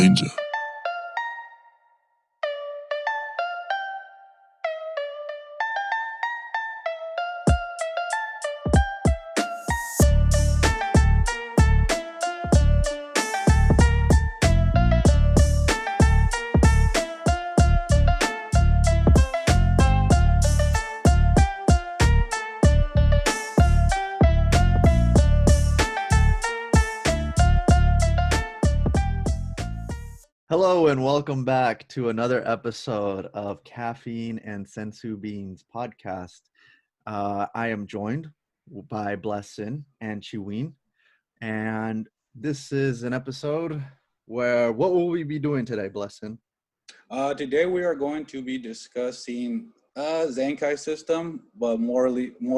danger. Hello and welcome back to another episode of Caffeine and Sensu Beans podcast. I am joined by Blessedsin and Chiwin, and this is an episode where what will we be doing today, Blessedsin? Today we are going to be discussing Zenkai system, but more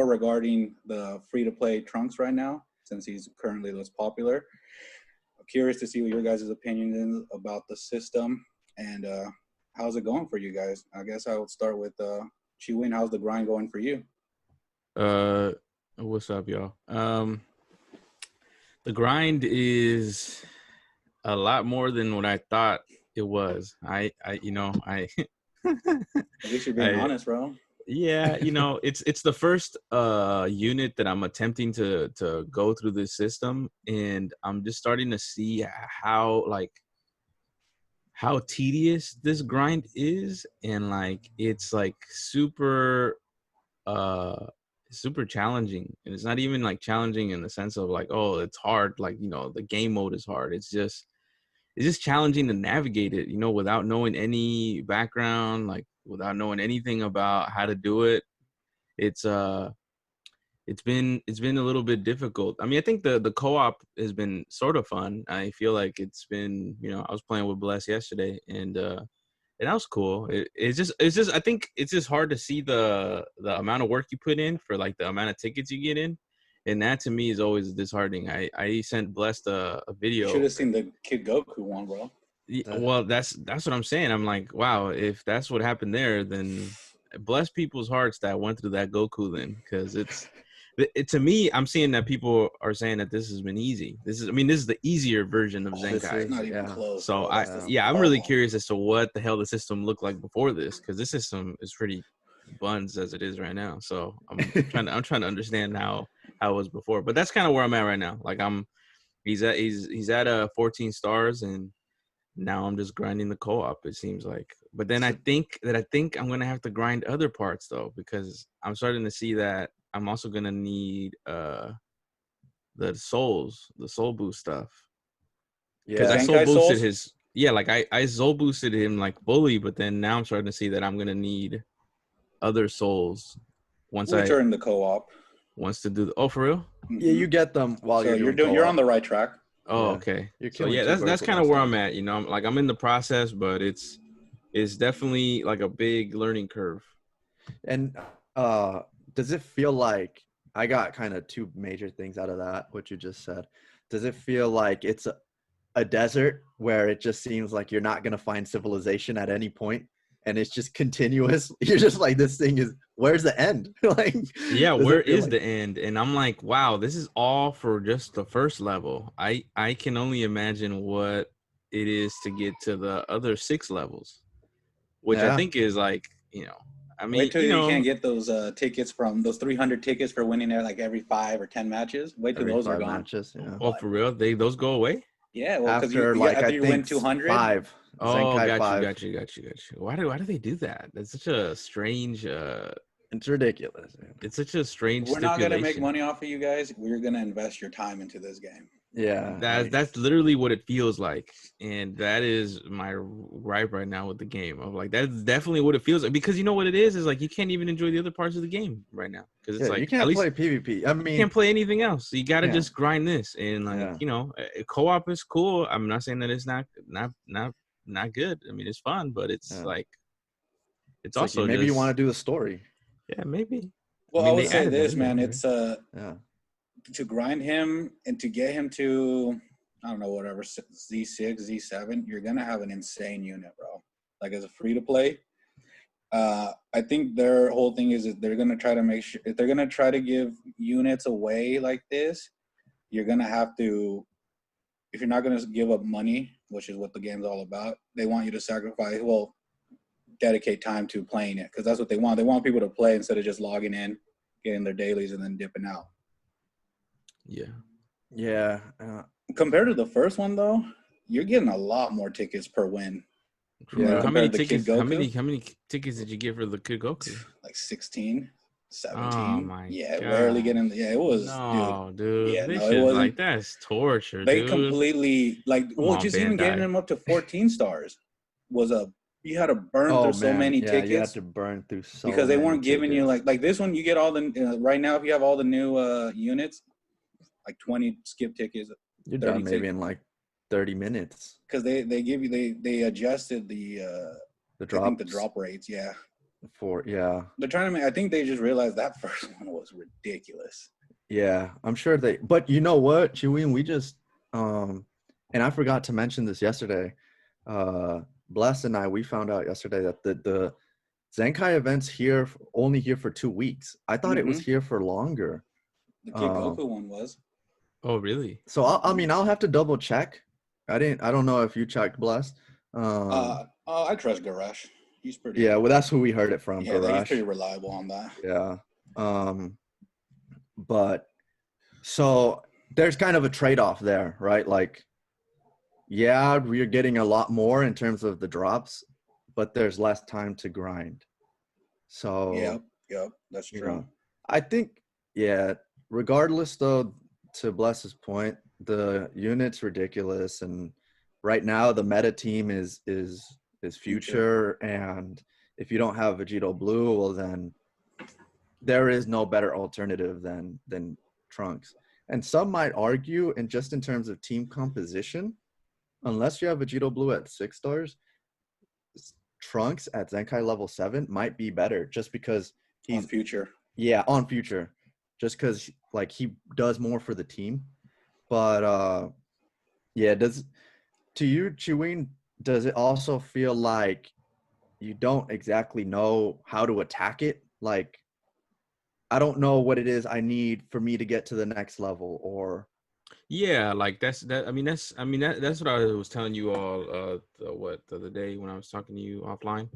regarding the free-to-play Trunks right now, since he's currently the most popular. Curious to see what your guys' opinion is about the system and how's it going for you guys. I guess I would start with Chiwin. How's the grind going for you? What's up, y'all? The grind is a lot more than what I thought it was. I At least you're being honest, bro. Yeah, it's the first unit that I'm attempting to go through this system, and I'm just starting to see how tedious this grind is, and it's super challenging. And it's not even challenging in the sense of oh, it's hard, the game mode is hard. It's just challenging to navigate it, without knowing any background, without knowing anything about how to do it. It's been a little bit difficult. I mean, I think the co-op has been sort of fun. I feel like it's been, I was playing with Bless yesterday, and that was cool. It's just I think it's just hard to see the amount of work you put in for the amount of tickets you get in. And that to me is always disheartening. I sent Blessed a video. You should have seen the Kid Goku one, bro. Well, that's what I'm saying. I'm like, wow, if that's what happened there, then bless people's hearts that went through that Goku then, because to me, I'm seeing that people are saying that this has been easy. This is the easier version of Zenkai. It's not even close. So I'm really curious as to what the hell the system looked like before this, because this system is pretty buns as it is right now. So I'm trying to understand how it was before. But that's kind of where I'm at right now. He's at 14 stars, and now I'm just grinding the co-op, it seems like. But then I think I'm gonna have to grind other parts though, because I'm starting to see that I'm also gonna need the soul boost stuff. Because I soul boosted his I soul boosted him fully, but then now I'm starting to see that I'm gonna need other souls once are in the co-op. Wants to do for real? Yeah, you get them while you're on the right track. Oh, okay. So yeah, that's kind of where I'm at. I'm in the process, but it's definitely a big learning curve. And does it feel like, I got kind of two major things out of that, what you just said. Does it feel like it's a desert where it just seems like you're not going to find civilization at any point, and it's just continuous? You're just like, this thing is, where's the end? Where is the end? And I'm like, wow, this is all for just the first level. I can only imagine what it is to get to the other 6 levels, which I think is I mean, wait till you can't get those tickets from those 300 tickets for winning there every 5 or 10 matches. Wait till those are gone. Matches, yeah. Oh, for real? Those go away? Yeah, well, because after you win 200. 5. Oh, Zenkai got you. Why do they do that? That's such a strange. It's ridiculous. Man. It's such a strange. We're not gonna make money off of you guys. We're gonna invest your time into this game. Yeah, that's literally what it feels like, and that is my gripe right now with the game. Of that's definitely what it feels like, because you know what it is you can't even enjoy the other parts of the game right now, because it's you can't play PvP. I mean, you can't play anything else. So you got to just grind this, and co-op is cool. I'm not saying that it's not good. I mean, it's fun, but it's it's also maybe you want to do a story. Yeah, maybe. Well, I would say this, man. It's to grind him and to get him to, I don't know, whatever, Z6, Z7, you're going to have an insane unit, bro. As a free-to-play. I think their whole thing is that they're going to try to make sure, if they're going to try to give units away like this, you're going to have to, if you're not going to give up money which is what the game's all about. They want you to sacrifice, well, dedicate time to playing it because that's what they want. They want people to play instead of just logging in, getting their dailies, and then dipping out. Yeah. Yeah. Compared to the first one, though, you're getting a lot more tickets per win. Yeah. How many compared to Kid tickets? How Goku? many tickets did you get for the Kid Goku? Like 16, Oh 17. my Yeah, god! rarely getting. Yeah, it was, No, dude. Yeah, This no, it is wasn't. like that's torture, They dude. completely Come on, just even getting Bandai. them up to 14 stars was you had to burn Oh through so man, many yeah, you had tickets to burn through so because they many weren't giving you tickets. like this one. You get all the right now. If you have all the new units, like 20 skip tickets, You're 30 done maybe tickets, in like 30 minutes. because they give you they adjusted the The I think drops the drop rates. Yeah, yeah. they're trying to make. I think they just realized that first one was ridiculous. Yeah, I'm sure but you know what, Chiwin, we just and I forgot to mention this yesterday. Bless and I, we found out yesterday that the Zenkai event's only here for 2 weeks. I thought it was here for longer. The Kid Goku one was. Oh, really? So I mean, I'll have to double check. I don't know if you checked Bless. I trust Garash. He's pretty. Yeah, well, that's who we heard it from, Yeah, he's pretty Garash. reliable on that. Yeah. But so there's kind of a trade-off there, right? Like, yeah, we're getting a lot more in terms of the drops, but there's less time to grind. So Yep, that's true. I think, yeah, regardless though, to Bless's point, the unit's ridiculous, and right now the meta team is future, and if you don't have Vegito Blue, well then there is no better alternative than Trunks. And some might argue, and just in terms of team composition, unless you have Vegito Blue at 6 stars, Trunks at Zenkai level 7 might be better, just because he's on future. Yeah, on future, just because like he does more for the team. But yeah, to you, Chiwin, does it also feel like you don't exactly know how to attack it? Like, I don't know what it is I need for me to get to the next level, or Yeah, like that's that's what I was telling you all the other day when I was talking to you offline.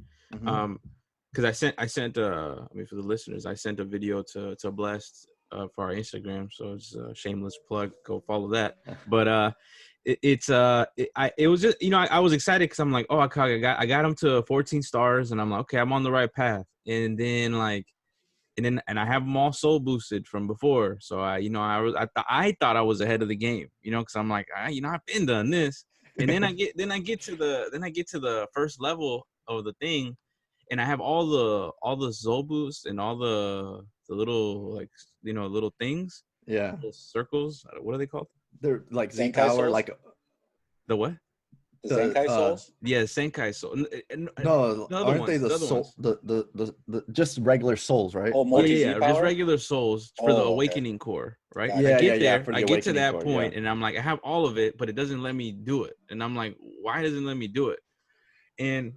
Because I sent for the listeners, I sent a video to Blessed for our Instagram, so it's a shameless plug, go follow that. But it was just, I was excited because I'm like, oh, I got him to 14 stars, and I'm like, okay, I'm on the right path. And then I have them all soul boosted from before, so I thought I was ahead of the game, because I'm like, I've been done this, and then I get to the first level of the thing, and I have all the soul boosts and all the little, like, little things, little circles. What are they called? They're like Z Zenkai Power, souls? like The what? The Zenkai souls? Yeah, Senkai soul. no, The other aren't ones, they the other soul, ones. the just regular souls, right? Oh, Yeah, multi Z power. just regular souls for the Oh, okay. awakening core, right? Gotcha. I get Yeah, there, for the I get to awakening that core, point, yeah. and I'm like, I have all of it, but it doesn't let me do it, and I'm like, why doesn't it let me do it? And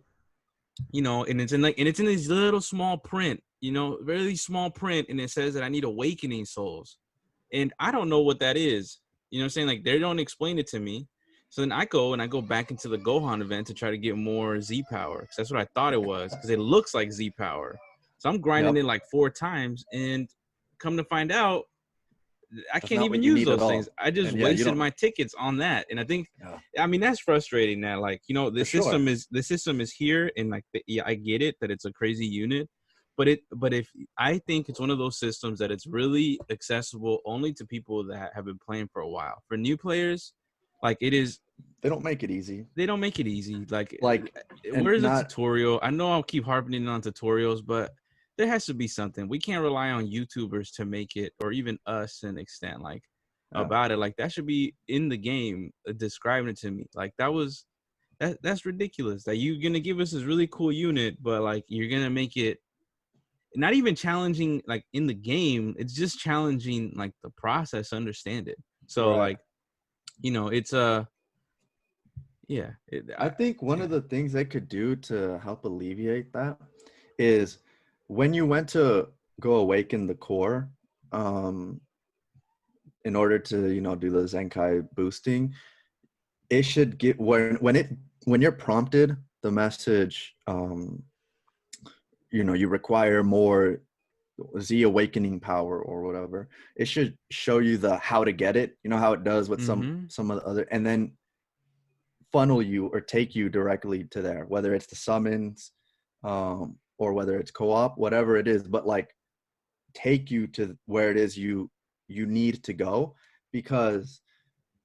and it's in this little small print, really small print, and it says that I need awakening souls, and I don't know what that is. You know what I'm saying? Like, they don't explain it to me. So then I go back into the Gohan event to try to get more Z power, because that's what I thought it was, because it looks like Z power. So I'm grinding it like 4 times, and come to find out, I That's can't not even what you use need at those all. things. I just And yeah, you wasted don't. my tickets on that, and I think, that's frustrating. That, like, the For sure. system is here, and like, I get it that it's a crazy unit, but if I think it's one of those systems that it's really accessible only to people that have been playing for a while. For new players, like, it is. They don't make it easy. They don't make it easy. Like, and where's not a tutorial? I know I'll keep harping in on tutorials, but there has to be something. We can't rely on YouTubers to make it, or even us to an extent, like, about it. Like, that should be in the game, describing it to me. Like, that's ridiculous. That you're gonna give us this really cool unit, but like, you're gonna make it not even challenging, like, in the game. It's just challenging, like, the process to understand it. So like, it's I think one of the things they could do to help alleviate that is when you went to go awaken the core, in order to, do the Zenkai boosting, it should get when you're prompted the message, you require more Z awakening power or whatever. It should show you the how to get it. You know how it does with Mm-hmm. some of the other, and then funnel you or take you directly to there, whether it's the summons, or whether it's co-op, whatever it is, but like take you to where it is you need to go. Because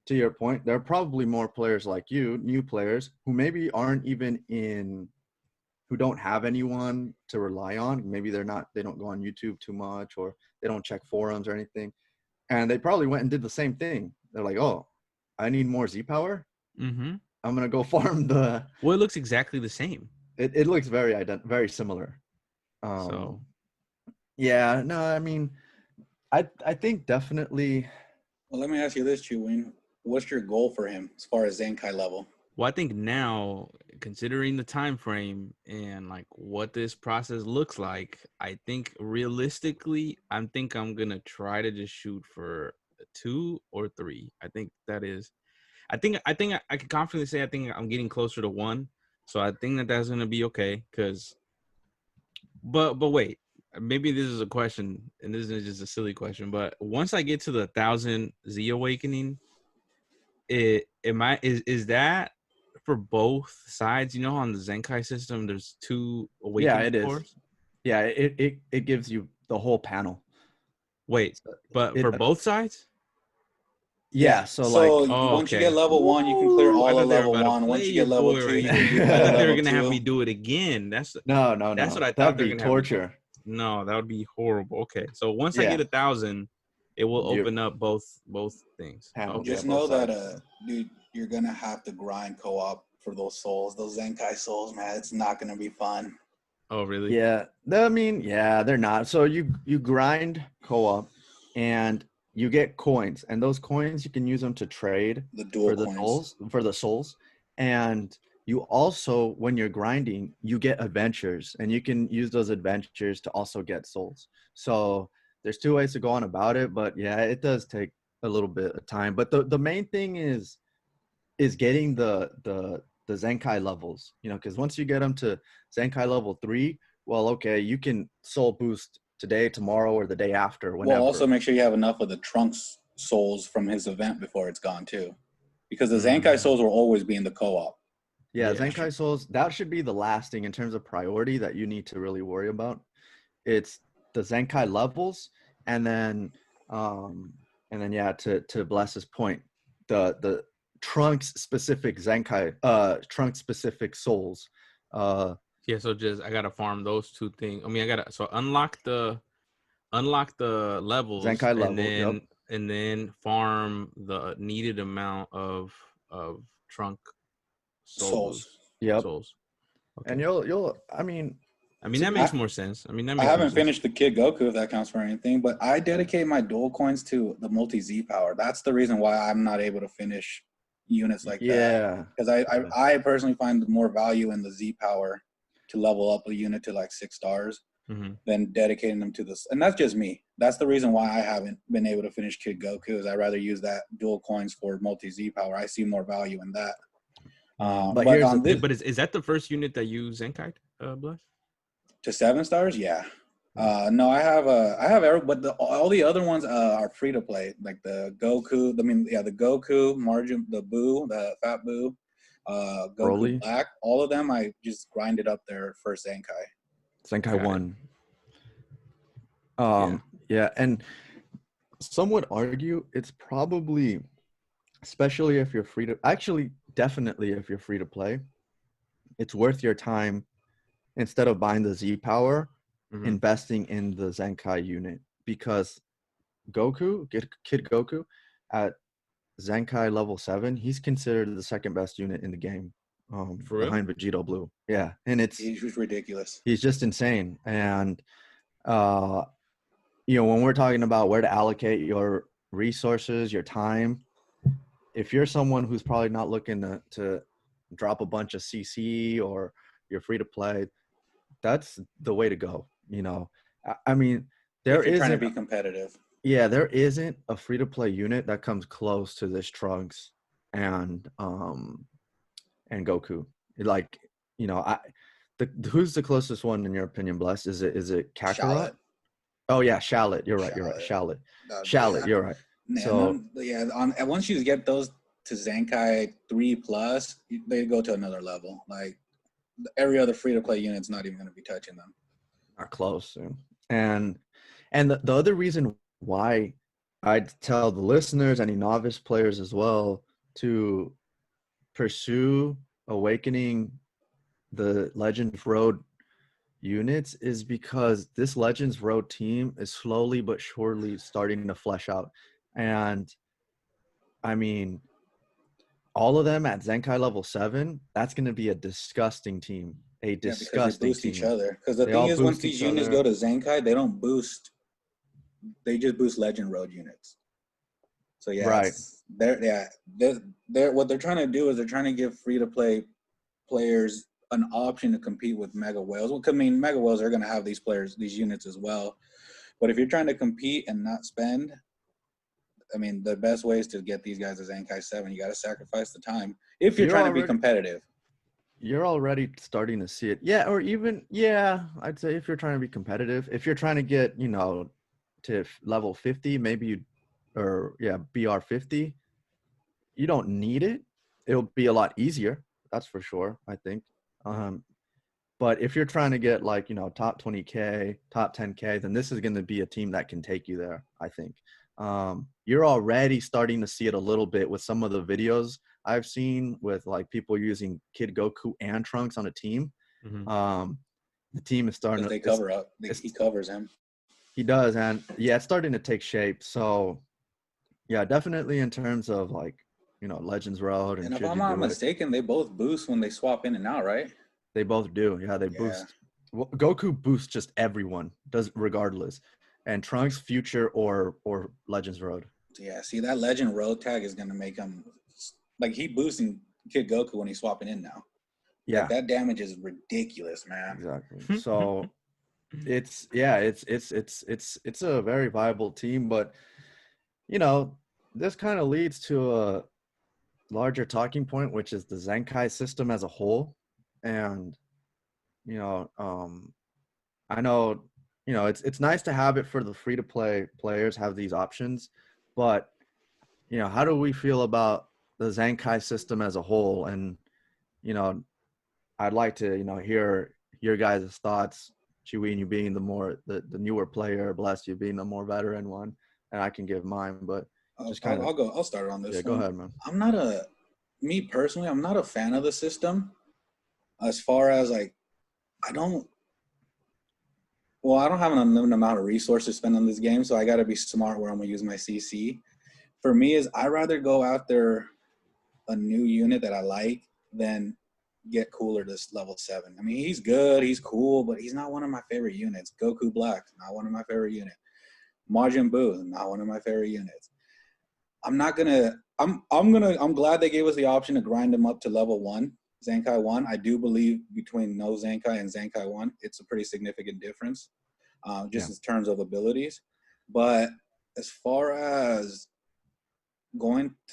to your point, there are probably more players like you, new players, who maybe aren't even in, who don't have anyone to rely on. Maybe they don't go on YouTube too much, or they don't check forums or anything. And they probably went and did the same thing. They're like, oh, I need more Z power. Mm-hmm. I'm going to go farm the, Well, it looks exactly the same. it looks very similar. So, Yeah, no, I mean, I think definitely. Well, let me ask you this, Chiwin. What's your goal for him as far as Zenkai level? well, I think now, considering the time frame and like what this process looks like, I think realistically, I'm gonna try to just shoot for 2 or 3. I think that is. I can confidently say I think I'm getting closer to 1. So I think that's gonna be okay. But wait, maybe this is a question, and this is just a silly question. But once I get to the 1,000 Z awakening, is that for both sides? You know, on the Zenkai system, there's 2 Yeah, awakening it is. cores. Yeah, it gives you the whole panel. Wait, but It for both sides? Yeah, so like, So Oh, once you get okay. level 1, you can clear Ooh, I all thought of they were level about to 1. play Once you get your level boy 2, right you can do here. I all of thought they were level gonna have 2. me do it again. That's no, what I that'd thought they were be gonna have me do. torture. No, that would be horrible. Okay, so once I Yeah, get 1,000, it will your open up both things. panels, yeah, Just both know that, sides. dude, you're gonna have to grind co-op for those souls, those Zenkai souls, man. It's not gonna be fun. Oh, really? Yeah, I mean, yeah, they're not. So you grind co-op, and you get coins, and those coins you can use them to trade The dual coins. for the souls. And you also, when you're grinding, you get adventures, and you can use those adventures to also get souls. So there's 2 ways to go on about it, but yeah, it does take a little bit of time. But the main thing is getting the Zenkai levels, because once you get them to Zenkai level 3, well, okay, you can soul boost today, tomorrow, or the day after, Well, whenever. also make sure you have enough of the Trunks souls from his event before it's gone too, because the Zenkai Mm, souls will always be in the co-op. Yeah, yeah. Zenkai souls, that should be the last thing in terms of priority that you need to really worry about. It's the Zenkai levels, and then yeah, to Bless's point, the Trunks specific Zenkai, Trunks specific souls. Yeah, so just I gotta farm those 2 things. I mean, I gotta unlock the levels, Zenkai and level, yep. then farm the needed amount of trunk soul Souls. boost Yep. souls. And Okay. you'll I mean, I mean, to that be makes more sense. I mean, that I makes more haven't sense. finished the Kid Goku if that counts for anything, but I dedicate my dual coins to the multi Z power. That's the reason why I'm not able to finish units like that. yeah. Because I personally find more value in the Z power to level up a unit to like 6 stars Hmm. than dedicating them to this. And that's just me. That's the reason why I haven't been able to finish Kid Goku, is I rather use that dual coins for multi Z power. I see more value in that. But But here's the on thing. this, But is that the first unit that you Zenkai, Bless? to 7 stars, yeah. Yeah. No, I have every, but all the other ones are free to play, like the Goku. I mean, yeah, the Goku, Margin, the Boo, the Fat Boo, Goku Broly, Black. All of them, I just grinded up their first Zenkai. Zenkai Got it. 1. Yeah. Yeah, and some would argue it's probably, especially if you're free to, actually, definitely if you're free to play, it's worth your time, instead of buying the Z power, Hmm. investing in the Zenkai unit. Because Kid Goku, at Zenkai level 7, he's considered the second best unit in the game, For real? behind Vegito Blue. Yeah, and He's just ridiculous. he's just insane. And uh, when we're talking about where to allocate your resources, your time, if you're someone who's probably not looking to drop a bunch of CC, or you're free to play, that's the way to go. I mean, there If you're trying to isn't, be competitive. yeah, there isn't a free to play unit that comes close to this Trunks. and Goku. Like, you know, who's the closest one in your opinion, Bless? Is it Kakarot? Charlotte. Oh yeah, Shallot. You're right. Shallot. Shallot. Yeah. You're right. Yeah, So once you get those to Zenkai 3+, they go to another level. Like every other free to play unit's not even going to be touching them. not close. And the other reason why I'd tell the listeners, any novice players as well, to pursue awakening the Legends Road units is because this Legends Road team is slowly but surely starting to flesh out. And I mean, all of them at Zenkai level 7, that's going to be a disgusting team. A disgusting because they boost team. each other. Because the They thing all is, once boost these each units other. go to Zenkai, they don't boost. They just boost Legend Road units. So yeah, Right. they're what they're trying to do is they're trying to give free to play players an option to compete with Mega Whales. Well, I mean, Mega Whales are going to have these units as well. But if you're trying to compete and not spend, I mean, the best way is to get these guys as Zenkai 7. You got to sacrifice the time if you're trying to be competitive. You're already starting to see it. Yeah, or even, yeah, I'd say if you're trying to be competitive, if you're trying to get, you know, to level 50, maybe you, or yeah, BR 50, you don't need it. It'll be a lot easier. That's for sure, I think. But if you're trying to get like, you know, top 20K, top 10K, then this is going to be a team that can take you there, I think. You're already starting to see it a little bit with some of the videos I've seen with like people using Kid Goku and Trunks on a team. Mm-hmm. The team is starting to. They cover up. He covers him. He does, and yeah, it's starting to take shape. So, yeah, definitely in terms of like, you know, Legends Road and if I'm not mistaken, they both boost when they swap in and out, right? They both do. Yeah, they boost. Well, Goku boosts just everyone, does regardless, and Trunks Future or Legends Road. Yeah, see that Legend Road tag is gonna make him like he boosting Kid Goku when he's swapping in now. Yeah, like, that damage is ridiculous, man. Exactly. So it's a very viable team, but you know, this kind of leads to a larger talking point, which is the Zenkai system as a whole, and you know, I know, you know, it's nice to have it for the free to play players have these options, but you know, how do we feel about the Zenkai system as a whole? And you know, I'd like to, you know, hear your guys' thoughts. Chiwin, you being the newer player, Bless, you being the more veteran one, and I can give mine, but just kind of. I'll start on this. Yeah, go ahead, man. Me personally, I'm not a fan of the system. As far as like, I don't have an unlimited amount of resources to spend on this game, so I got to be smart where I'm gonna use my CC. For me, is I rather go after a new unit that I like than get Cooler to level 7. I mean, he's good, he's cool, but he's not one of my favorite units. Goku Black, not one of my favorite units. Majin Buu, not one of my favorite units. I'm glad they gave us the option to grind him up to level 1, Zenkai 1. I do believe between no Zenkai and Zenkai 1, it's a pretty significant difference, in terms of abilities. But as far as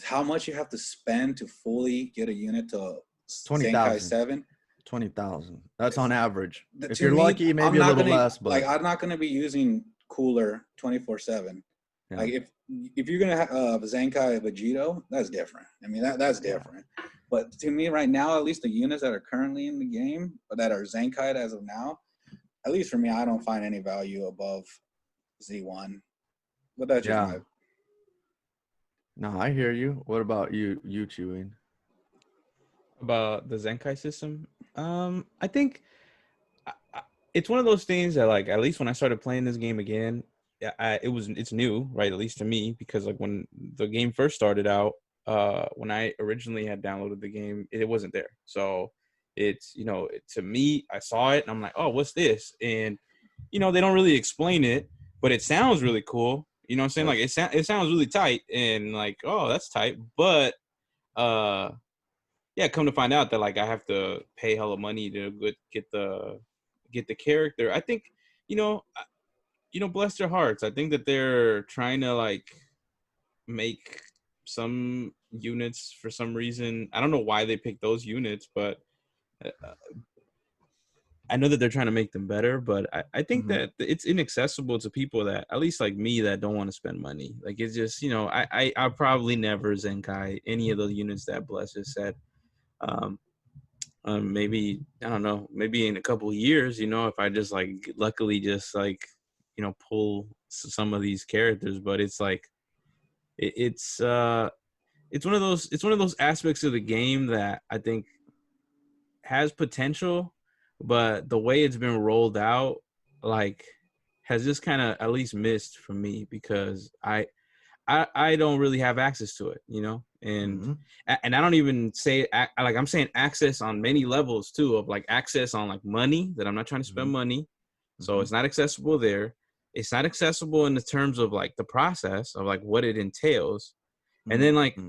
how much you have to spend to fully get a unit to 20,000. Zenkai 7? 20,000. That's on average. If you're me, lucky, maybe a little less. But like, I'm not gonna be using Cooler 24/7. Yeah. Like if you're gonna have Zenkai Vegito, that's different. I mean that's different. Yeah. But to me right now, at least the units that are currently in the game that are Zenkai as of now, at least for me, I don't find any value above Z1. But that's just my. No, I hear you. What about you Chiwin? About the Zenkai system, I think it's one of those things that, like, at least when I started playing this game again, it's new, right? At least to me, because like when the game first started out, when I originally had downloaded the game, it wasn't there. So it's, you know, to me, I saw it and I'm like, oh, what's this? And you know, they don't really explain it, but it sounds really cool. You know what I'm saying? Like it sounds really tight and like, oh, that's tight. But yeah, come to find out that like I have to pay hella money to get the character. I think, you know, bless their hearts. I think that they're trying to like make some units for some reason. I don't know why they picked those units, but uh, I know that they're trying to make them better, but I think that it's inaccessible to people that, at least like me, that don't want to spend money. Like, it's just, I probably never Zenkai any of those units that Bless just said. Maybe, I don't know, maybe in a couple of years, if I just like luckily just like, pull some of these characters, but it's like, it's one of those aspects of the game that I think has potential, but the way it's been rolled out, like, has just kind of at least missed for me, because I don't really have access to it, and I don't even say, like, I'm saying access on many levels too, of like access on like money, that I'm not trying to spend money, so it's not accessible there. It's not accessible in the terms of like the process of like what it entails, and then like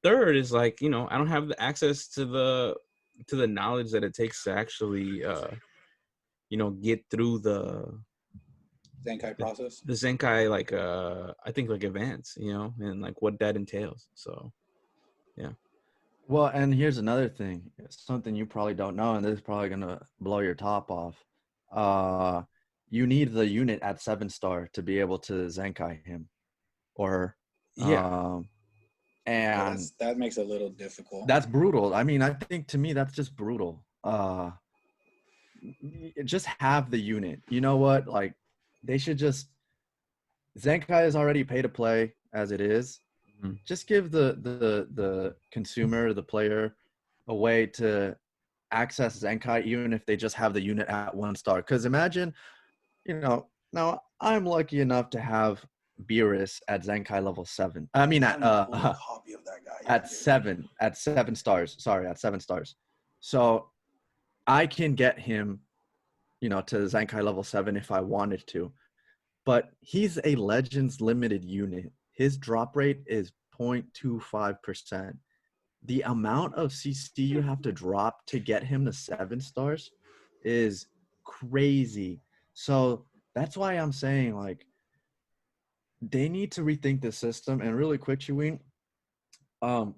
third is like, I don't have the access to the knowledge that it takes to actually get through Zenkai process. the Zenkai, like I think like advance, and like what that entails. So yeah. Well, and here's another thing, something you probably don't know, and this is probably gonna blow your top off. You need the unit at 7-star to be able to Zenkai him, or Yeah. and That makes it a little difficult. that's brutal. I mean, I think to me that's just brutal. Just have the unit. You know what? Like, they should just, Zenkai is already pay to play as it is. Just give the consumer, the player, a way to access Zenkai, even if they just have the unit at 1-star. Because imagine, now I'm lucky enough to have Beerus at Zenkai level 7. I mean, at copy of that guy. at 7 stars. Sorry, at 7 stars. So I can get him, to Zenkai level 7 if I wanted to. But he's a Legends limited unit. His drop rate is 0.25%. The amount of CC you have to drop to get him to 7 stars is crazy. So that's why I'm saying, like, they need to rethink the system. And really quick, Chiwin,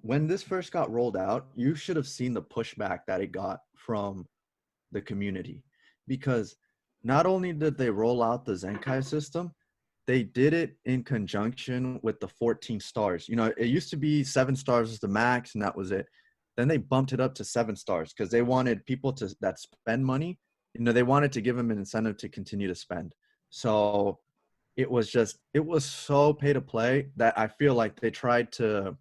when this first got rolled out, you should have seen the pushback that it got from the community, because not only did they roll out the Zenkai system, they did it in conjunction with the 14 stars. It used to be 7 stars was the max, and that was it. Then they bumped it up to 7 stars because they wanted people that spend money. They wanted to give them an incentive to continue to spend. So it was so pay to play that I feel like they tried to.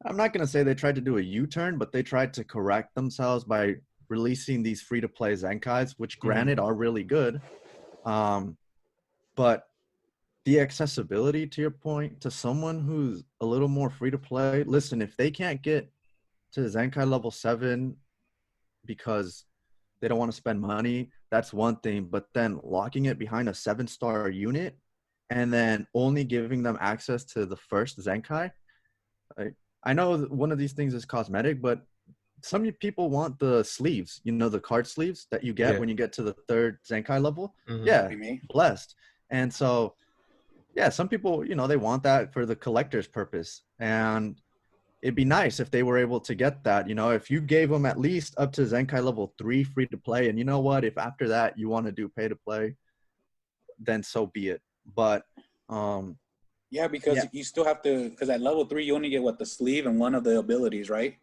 I'm not going to say they tried to do a U-turn, but they tried to correct themselves by releasing these free-to-play Zenkais, which granted are really good. But the accessibility, to your point, to someone who's a little more free-to-play, listen, if they can't get to Zenkai level 7 because they don't want to spend money, that's one thing. But then locking it behind a 7-star unit and then only giving them access to the first Zenkai, I know one of these things is cosmetic, but some people want the sleeves, the card sleeves that you get when you get to the 3rd Zenkai level. Yeah, blessed. And so, yeah, some people, they want that for the collector's purpose. And it'd be nice if they were able to get that. If you gave them at least up to Zenkai level 3 free to play, and you know what, if after that you want to do pay to play, then so be it. But because you still have to, because at level 3 you only get the sleeve and one of the abilities, right?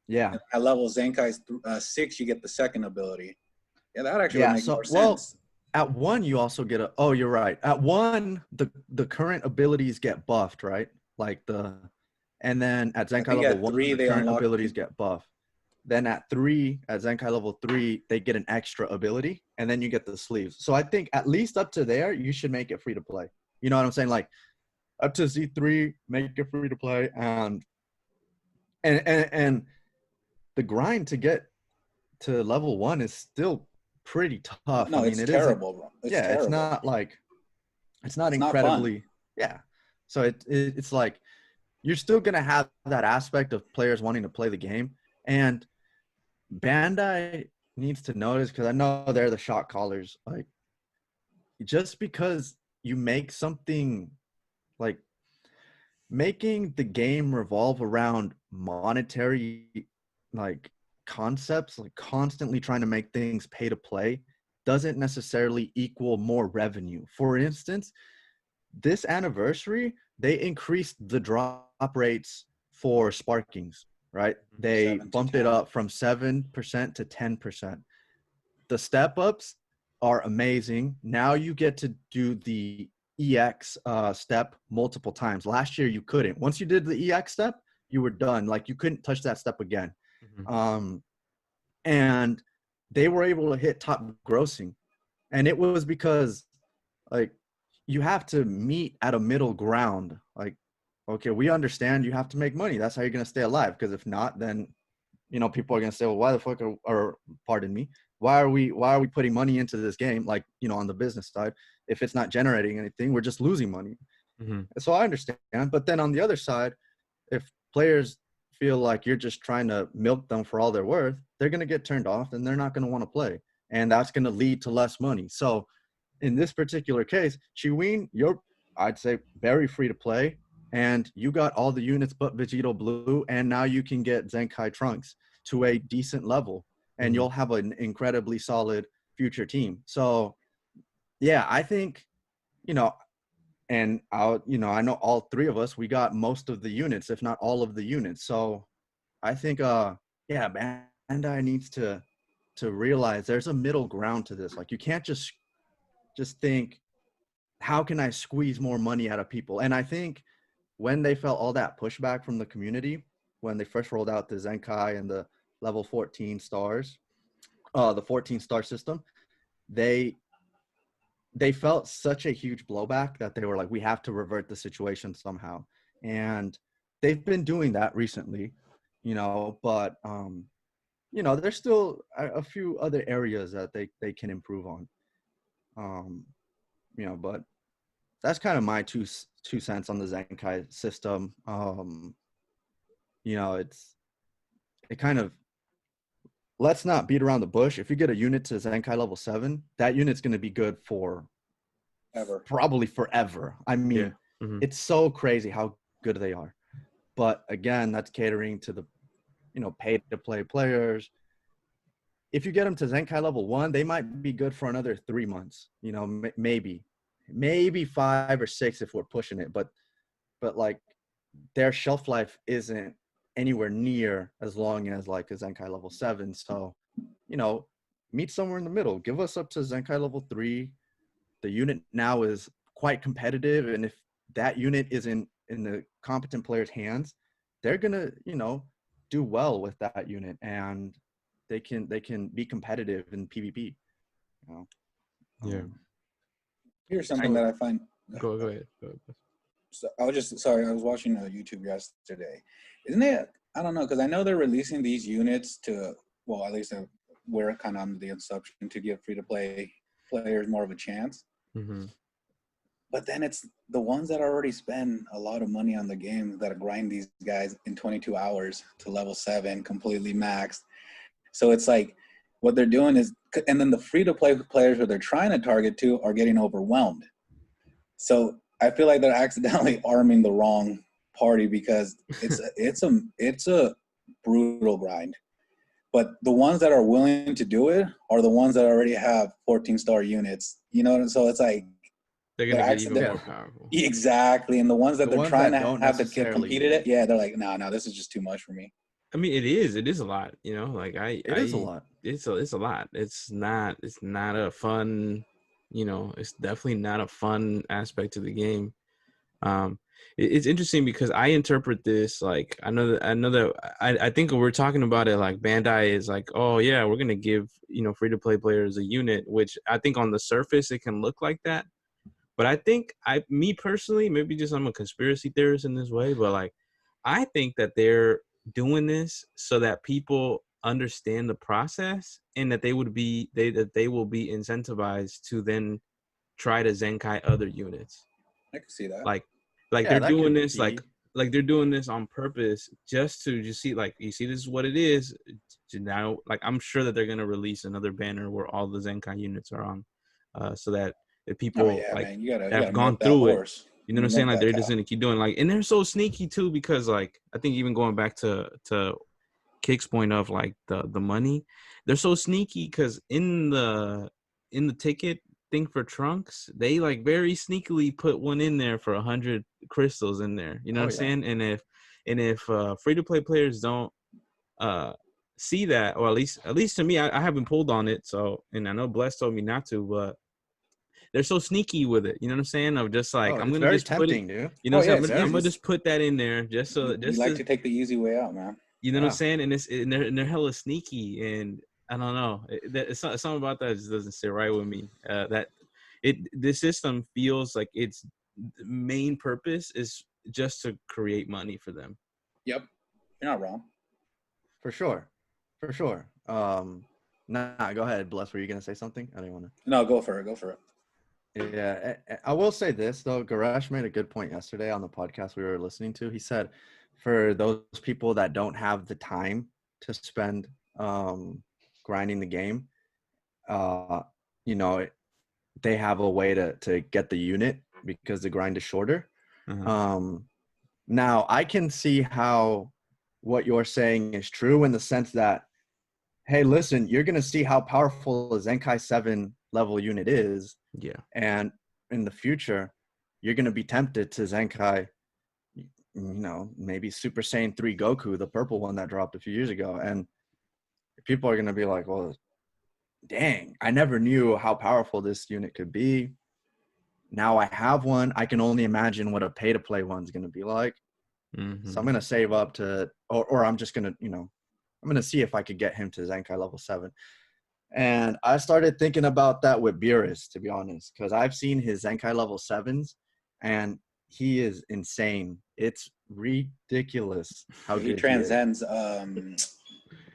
Yeah. And at level Zenkai 6 you get the second ability. Yeah, that actually makes more sense. At 1 you also get you're right. At 1 the current abilities get buffed, right? And then at Zenkai level 1 the current abilities get buffed. Then at 3, at Zenkai level 3, they get an extra ability, and then you get the sleeves. So I think at least up to there, you should make it free to play. You know what I'm saying? Like, up to Z3, make it free to play, and the grind to get to level 1 is still pretty tough. No, it's terrible, bro. It's not like, it's not incredibly, So it's like, you're still gonna have that aspect of players wanting to play the game, and Bandai needs to notice, because I know they're the shot callers. Like, just because you make something like, making the game revolve around monetary like concepts, like constantly trying to make things pay to play, doesn't necessarily equal more revenue. For instance, this anniversary, they increased the drop rates for sparkings, right? They 7 to bumped it 10. up from 7% to 10%. The step ups are amazing. Now you get to do the EX step multiple times. Last year you couldn't. Once you did the EX step, you were done. Like you couldn't touch that step again. Mhm. And they were able to hit top grossing, and it was because like you have to meet at a middle ground. Like, okay, we understand you have to make money. That's how you're gonna stay alive. Because if not, then people are gonna say, well, why the fuck or pardon me, why are we putting money into this game? Like, on the business side, if it's not generating anything, we're just losing money. Mm-hmm. So I understand. But then on the other side, if players feel like you're just trying to milk them for all they're worth, they're gonna get turned off and they're not gonna want to play. And that's gonna lead to less money. So in this particular case, Chiwin, you're, I'd say, very free to play, and you got all the units but Vegito Blue, and now you can get Zenkai Trunks to a decent level, and Mhm. you'll have an incredibly solid future team. So, yeah, I think, you know, and I know all three of us, we got most of the units, if not all of the units. So I think, yeah, Bandai needs to realize there's a middle ground to this. Like, you can't just think, how can I squeeze more money out of people? And I think when they felt all that pushback from the community, when they first rolled out the Zenkai and the level 14 stars, the 14-star system, they they felt such a huge blowback that they were like, we have to revert the situation somehow. And they've been doing that recently, but there's still a few other areas that they can improve on. Um, but that's kind of my two cents on the Zenkai system. It kind of, let's not beat around the bush. If you get a unit to Zenkai level 7, that unit's going to be good for Ever. probably forever. I Yeah. mean, Mhm. it's so crazy how good they are. But again, that's catering to the pay to play players. If you get them to Zenkai level 1, they might be good for another 3 months. Maybe 5 or 6 if we're pushing it. But like, their shelf life isn't anywhere near as long as like a Zenkai level 7. So, meet somewhere in the middle. Give us up to Zenkai level 3. The unit now is quite competitive, and if that unit is in the competent player's hands, they're gonna, do well with that unit, and they can be competitive in PvP. You know? Yeah. Here's something that I find. Go ahead. Go ahead. So I was just sorry. I was watching YouTube yesterday. Isn't it? I don't know, because I know they're releasing these units to, well, at least we're kind of under the assumption to give free to play players more of a chance. Mm-hmm. But then it's the ones that already spend a lot of money on the game that grind these guys in 22 hours to level 7, completely maxed. So it's like what they're doing is, and then the free to play players who they're trying to target to are getting overwhelmed. So I feel like they're accidentally arming the wrong party, because it's a brutal grind. But the ones that are willing to do it are the ones that already have 14-star units. So it's like They're they're gonna get even Yeah. more powerful. exactly, and the ones that The they're ones trying that to don't have to get necessarily competed at, yeah, they're like, no, this is just too much for me. I mean, it is a lot. Like it is a lot. it's a lot. It's not a fun. It's definitely not a fun aspect of the game. It's interesting because I interpret this like, I know that I think we're talking about it like Bandai is like, oh yeah, we're gonna give free to play players a unit, which I think on the surface it can look like that, but I think me personally, maybe just I'm a conspiracy theorist in this way, but like I think that they're doing this so that people understand the process and that they will be incentivized to then try to Zenkai other units. I can see that. Like Yeah, they're that doing could this be. like they're doing this on purpose just to see, like, you see this is what it is now. Like I'm sure that they're gonna release another banner where all the Zenkai units are on, so that if Oh people yeah, like man, you that have gotta gone milk that through it, horse. You know what I'm saying? Like they're just gonna keep doing and they're so sneaky too, because like I think even going back to Kick's point of like the money, they're so sneaky because in the ticket thing for Trunks, they like very sneakily put one in there for 100 crystals in there. You know what I'm saying? And if free to play players don't see that, or at least to me, I haven't pulled on it. So, and I know Bless told me not to, but they're so sneaky with it. You know what I'm saying? Of just like I'm it's gonna very just tempting, put it. dude. You know what I'm saying? Yeah, I'm gonna just put that in there just so you like to take the easy way out, man. You know what I'm saying? And they're hella sneaky, and I don't know. It's something about that just doesn't sit right with me. This system feels like its main purpose is just to create money for them. Yep, you're not wrong. For sure. Nah, go ahead, Bless. Were you gonna say something? I didn't want to. No, go for it. Yeah, I will say this though. Garash made a good point yesterday on the podcast we were listening to. He said, for those people that don't have the time to spend grinding the game, you know, they have a way to get the unit because the grind is shorter. Now I can see how what you're saying is true in the sense that, hey, listen, you're gonna see how powerful a Zenkai 7 level unit is. Yeah. And in the future, you're going to be tempted to Zenkai, maybe Super Saiyan 3 Goku, the purple one that dropped a few years ago. And people are going to be like, well, dang, I never knew how powerful this unit could be. Now I have one. I can only imagine what a pay-to-play one's going to be like. Mm-hmm. So I'm going to save up to, or I'm just going to, I'm going to see if I could get him to Zenkai level 7. And I started thinking about that with Beerus, to be honest, because I've seen his Zenkai level 7s, and he is insane. It's ridiculous how he good transcends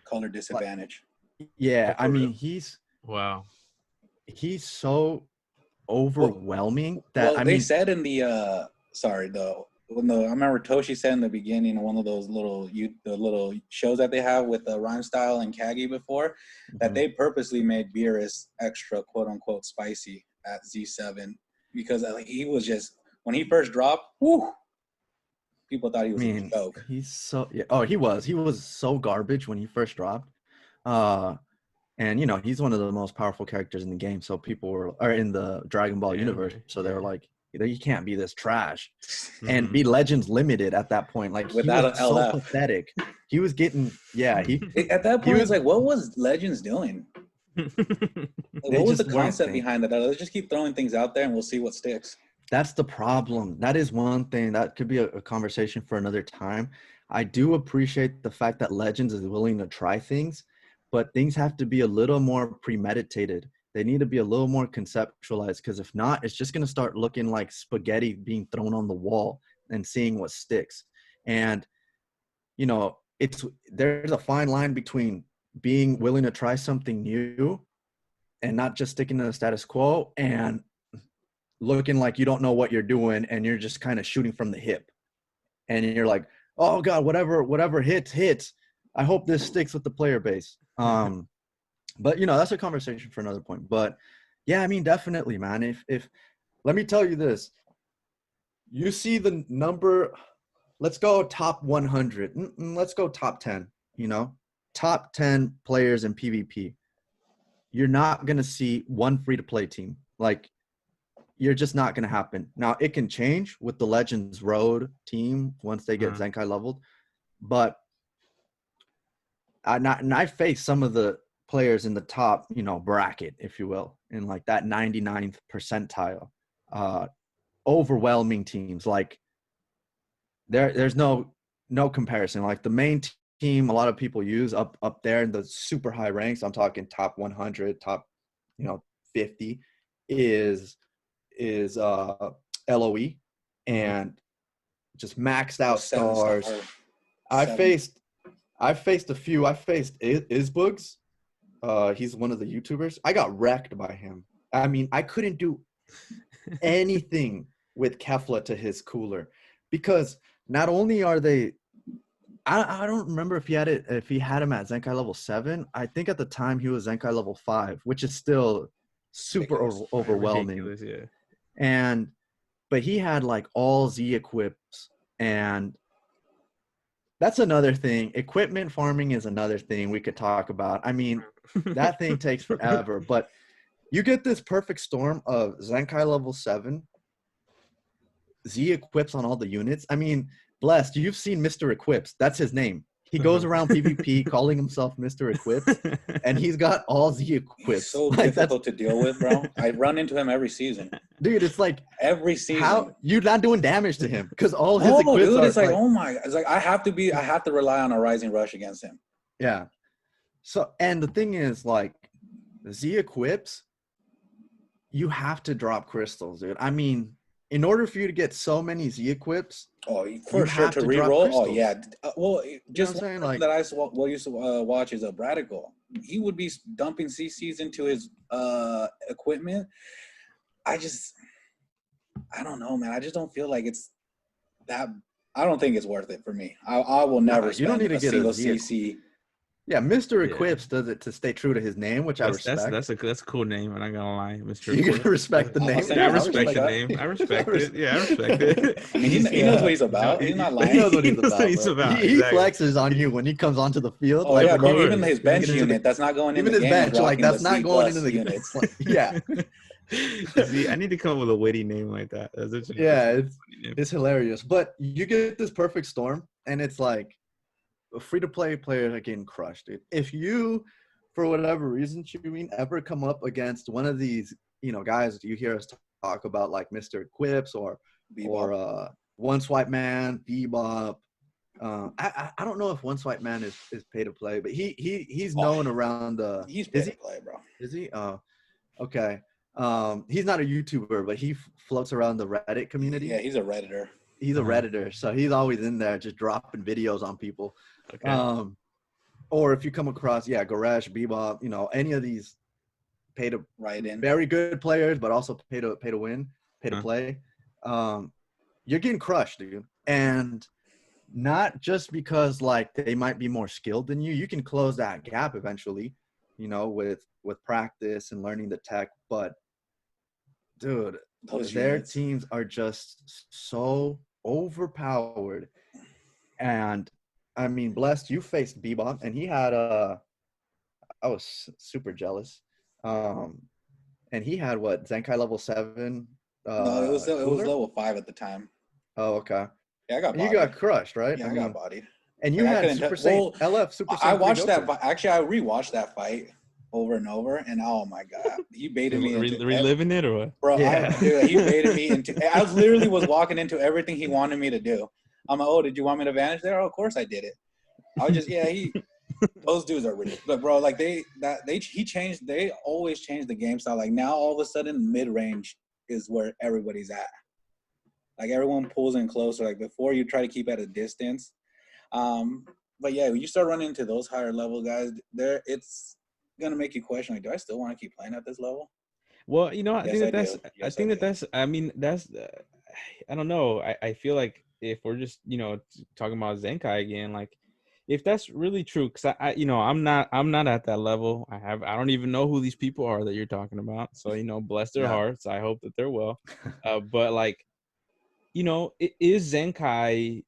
color disadvantage. Yeah, I mean, he's so overwhelming they said in the I remember Toshi said in the beginning of one of those little shows that they have with Rhyme Style and Kagi before, that they purposely made Beerus extra quote unquote spicy at Z7 because he was just, when he first dropped, people thought he was a joke. He's so he was so garbage when he first dropped. And he's one of the most powerful characters in the game, so people are in the Dragon Ball universe, so they were like, you can't be this trash and be Legends limited at that point. Like, without he was so pathetic. He was getting at that point, it's like, what was Legends doing? What was the concept behind that? Let's just keep throwing things out there and we'll see what sticks. That's the problem. That is one thing that could be a conversation for another time. I do appreciate the fact that Legends is willing to try things, but things have to be a little more premeditated. They need to be a little more conceptualized, because if not, it's just going to start looking like spaghetti being thrown on the wall and seeing what sticks. And, there's a fine line between being willing to try something new and not just sticking to the status quo, and looking like you don't know what you're doing and you're just kind of shooting from the hip. And you're like, oh God, whatever hits. I hope this sticks with the player base. But that's a conversation for another point. But yeah, I mean, definitely, man. If let me tell you this, you see the number, let's go top 100. Let's go top 10, top 10 players in PvP. You're not going to see one free-to-play team. Like, you're just not going to happen. Now, it can change with the Legends Road team once they get Zenkai leveled. But I faced some of the players in the top, bracket, if you will, in like that 99th percentile, overwhelming teams. Like, there's no comparison. Like, the main team a lot of people use up there in the super high ranks, I'm talking top 100, top 50, is LOE, and just maxed out stars. I faced a few. I faced Isbugs. He's one of the YouTubers. I got wrecked by him. I mean, I couldn't do anything with Kefla to his cooler, because not only are they, I don't remember if he had him at Zenkai level 7. I think at the time he was Zenkai level 5, which is still super overwhelming. Ridiculous, yeah. but he had like all Z equips, and that's another thing. Equipment farming is another thing we could talk about. I mean, that thing takes forever, but you get this perfect storm of Zenkai level 7, Z equips on all the units. I mean, Blessed, you've seen Mr. Equips. That's his name. He goes around PvP calling himself Mr. Equips, and he's got all Z equips. He's so like, difficult to deal with, bro. I run into him every season. Dude, it's like every season. How you're not doing damage to him because all his no, equips dude, are it's like, oh my, it's like I have to rely on a rising rush against him. Yeah. So, and the thing is, like, Z equips, you have to drop crystals, dude. I mean, in order for you to get so many Z equips, for sure to reroll. Oh yeah. Well, just one like that I used to watch is a Bradical. He would be dumping CCs into his equipment. I don't know, man. I just don't feel like it's that. I don't think it's worth it for me. I will never spend you don't need to a get single a Z CC. Yeah, Mr. Equips does it to stay true to his name, which I respect. That's a cool name. I'm not gonna lie, Mr. You gotta respect the name. I respect the name. I respect it. Yeah, I respect it. I mean, he knows what he's about. He's not lying. He knows what he's about. He exactly. flexes on you when he comes onto the field. Oh, like, yeah, bro. Even his bench unit, that's not going in the game. Even his bench, like, that's not going into the units. Yeah. See, I need to come up with a witty name like that. It's hilarious. But you get this perfect storm, and it's like, free-to-play players are getting crushed, dude. If you, for whatever reason, Chiwin, ever come up against one of these, guys that you hear us talk about, like Mr. Equips or One Swipe Man, Bebop. I don't know if One Swipe Man is pay to play, but he's known around the. He's pay to play, bro. Is he? Oh, okay. He's not a YouTuber, but he floats around the Reddit community. Yeah, he's a Redditor. He's a Redditor, so he's always in there just dropping videos on people. Okay. Or if you come across, Goresh, Bebop, any of these pay to very good players, but also pay to win, pay to play, you're getting crushed, dude. And not just because like they might be more skilled than you. You can close that gap eventually, with practice and learning the tech. But dude, their teams are just so overpowered. And I mean, Blessed, you faced Bebop, and he had I was super jealous. And he had what, Zenkai level 7? No, it was level 5 at the time. Oh, okay. Yeah, I got bodied. You got crushed, right? Yeah, I got bodied. And you had Super Saiyan LF, Super Saiyan. I watched that. Actually, I rewatched that fight over and over, and oh my god, he baited me into reliving it or what? Bro, yeah. He baited me into. I literally was walking into everything he wanted me to do. I'm like, oh, did you want me to vanish there? Oh, of course I did it. I was just those dudes are ridiculous. But bro, like they always change the game style. Like now all of a sudden mid range is where everybody's at. Like everyone pulls in closer. Like before you try to keep at a distance. But yeah, when you start running into those higher level guys, it's gonna make you question, like, do I still want to keep playing at this level? Well, I think that's I don't know. I feel like if we're just, talking about Zenkai again, like if that's really true, because I'm not at that level. I don't even know who these people are that you're talking about. So, bless their hearts. I hope that they're well. But like, is Zenkai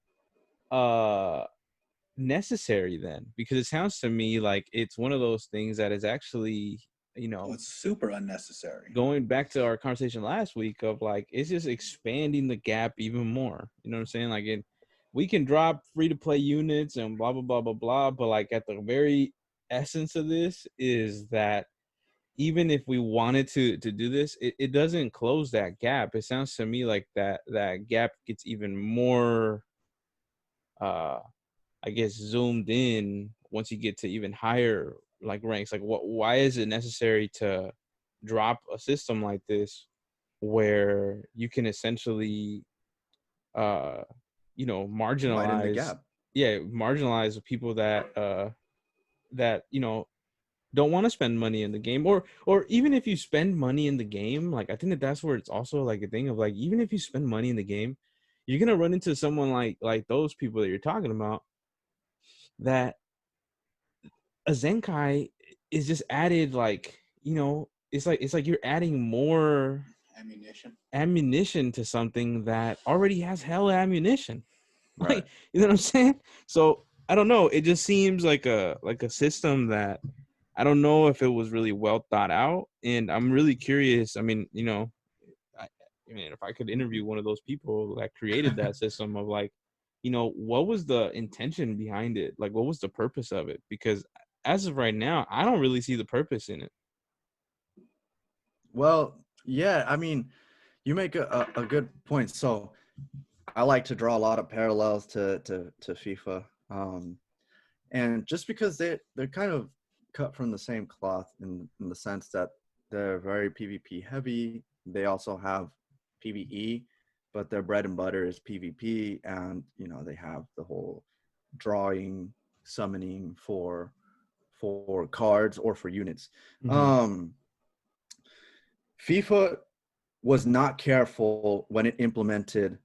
necessary then? Because it sounds to me like it's one of those things that is actually, it's super unnecessary. Going back to our conversation last week of like, it's just expanding the gap even more. You know what I'm saying? Like we can drop free to play units and blah, blah, blah, blah, blah. But like at the very essence of this is that even if we wanted to do this, it doesn't close that gap. It sounds to me like that gap gets even more, I guess, zoomed in once you get to even higher like ranks. Like why is it necessary to drop a system like this where you can essentially marginalize marginalize people that don't want to spend money in the game, or even if you spend money in the game, like I think that's where it's also like a thing of like, even if you spend money in the game, you're gonna run into someone like those people that you're talking about, that a Zenkai is just added, like, it's like you're adding more ammunition to something that already has hella ammunition. Right. Like, you know what I'm saying? So I don't know. It just seems like a system that I don't know if it was really well thought out. And I'm really curious. I mean, I, I mean, if I could interview one of those people that created that system of like, what was the intention behind it? Like, what was the purpose of it? Because as of right now, I don't really see the purpose in it. Well, yeah, I mean, you make a good point. So I like to draw a lot of parallels to FIFA. And just because they're kind of cut from the same cloth in the sense that they're very PvP heavy. They also have PvE, but their bread and butter is PvP, and they have the whole drawing, summoning for cards or for units. Mm-hmm. FIFA was not careful when it implemented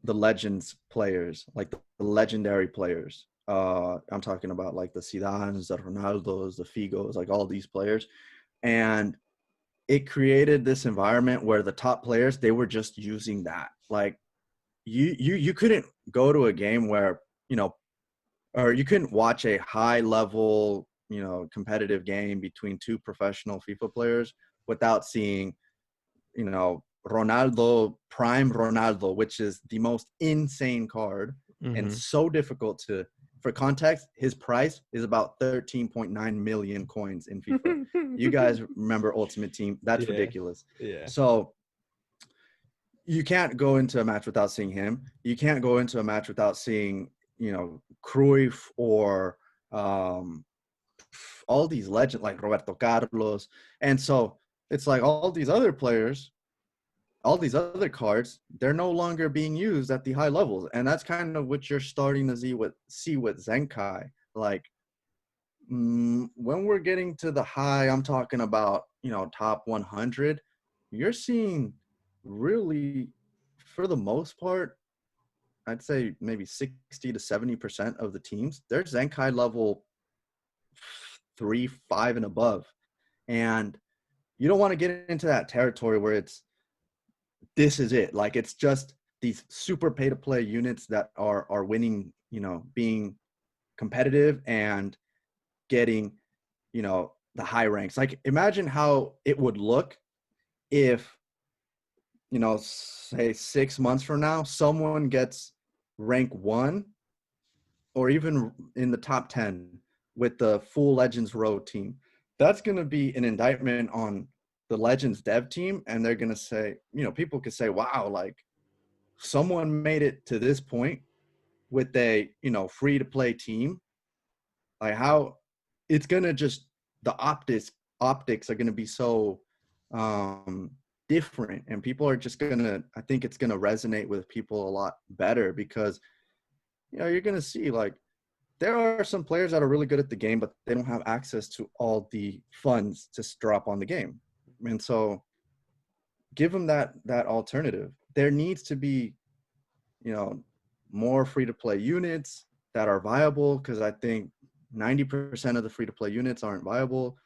the legends players, like the legendary players. I'm talking about like the Zidans, the Ronaldos, the Figos, like all these players. And it created this environment where the top players, they were just using that. Like you couldn't go to a game where, or you couldn't watch a high level, competitive game between two professional FIFA players without seeing, Ronaldo, prime Ronaldo, which is the most insane card and Mm-hmm. so difficult for context, his price is about 13.9 million coins in FIFA. You guys remember Ultimate Team? That's Yeah. ridiculous. Yeah. So you can't go into a match without seeing him. You can't go into a match without seeing, Cruyff or all these legends like Roberto Carlos. And so it's like all these other players, all these other cards, they're no longer being used at the high levels. And that's kind of what you're starting to see with Zenkai. Like when we're getting to the high, I'm talking about, top 100, you're seeing really, for the most part, I'd say maybe 60 to 70% of the teams, they're Zenkai level 3, 5 and above. And you don't want to get into that territory where this is it. Like it's just these super pay to play units that are winning, being competitive and getting, the high ranks. Like imagine how it would look if, say 6 months from now, someone gets rank 1 or even in the top 10 with the full Legends Row team. That's going to be an indictment on the Legends dev team. And they're going to say, people could say, wow, like someone made it to this point with a, free to play team. Like how it's going to just, the optics are going to be so different, and people are just going to, I think it's going to resonate with people a lot better because, you're going to see like, there are some players that are really good at the game, but they don't have access to all the funds to drop on the game. And so give them that alternative. There needs to be, more free to play units that are viable, because I think 90% of the free to play units aren't viable.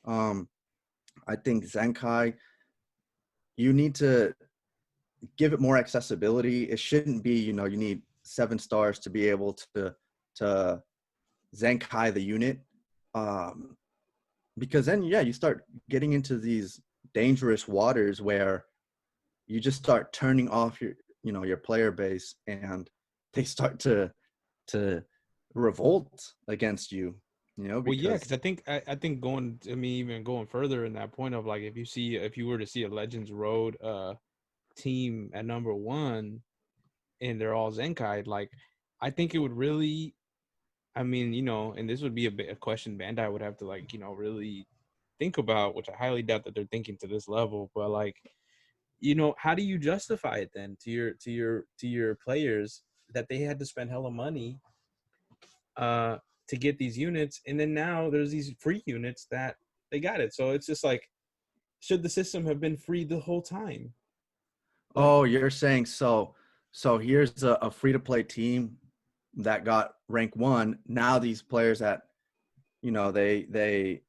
I think Zenkai, you need to give it more accessibility. It shouldn't be, you need 7 stars to be able to Zenkai the unit, because then you start getting into these dangerous waters where you just start turning off your player base, and they start to revolt against you, Well, yeah, because because I think going, I mean, even going further in that point of like, if you were to see a Legends Road team at number 1 and they're all Zenkai, like I think it would really, I mean, and this would be a question Bandai would have to like, really think about, which I highly doubt that they're thinking to this level, but like, how do you justify it then to your players that they had to spend hella money to get these units, and then now there's these free units that they got it. So it's just like, should the system have been free the whole time? Like, oh, you're saying so here's a free to play team that got rank 1. Now these players that, they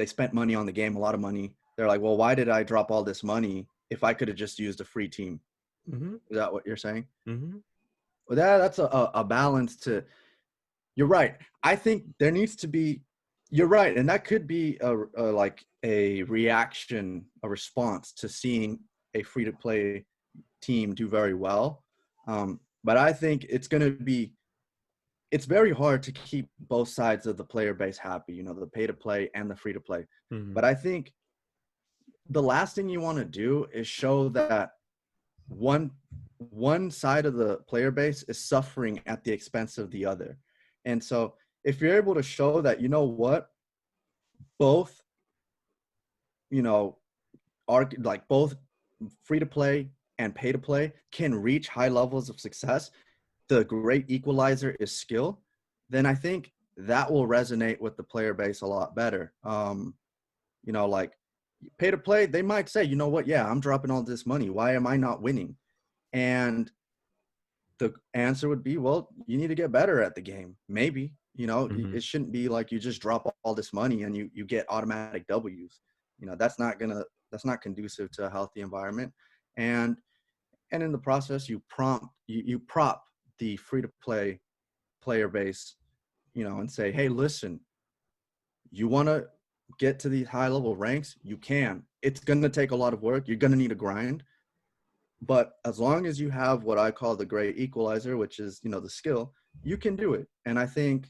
spent money on the game, a lot of money, they're like, well, why did I drop all this money if I could have just used a free team? Mm-hmm. Is that what you're saying? Mm-hmm. Well, that's a balance to. You're right. I think there needs to be. You're right, and that could be like a reaction, a response to seeing a free to play team do very well. But I think it's going to be. It's very hard to keep both sides of the player base happy. The pay to play and the free to play. Mm-hmm. But I think the last thing you want to do is show that one side of the player base is suffering at the expense of the other. And so if you're able to show that, what, both, are like both free to play and pay to play can reach high levels of success, the great equalizer is skill, then I think that will resonate with the player base a lot better. Like pay to play, they might say, you know what, yeah, I'm dropping all this money. Why am I not winning? And the answer would be, well, you need to get better at the game. Maybe, Mm-hmm. it shouldn't be like you just drop all this money and you get automatic W's. That's not conducive to a healthy environment. And in the process, you prop the free to play player base, and say, hey, listen, you want to get to these high level ranks, you can. It's going to take a lot of work. You're going to need a grind. But as long as you have what I call the great equalizer, which is, the skill, you can do it. And I think,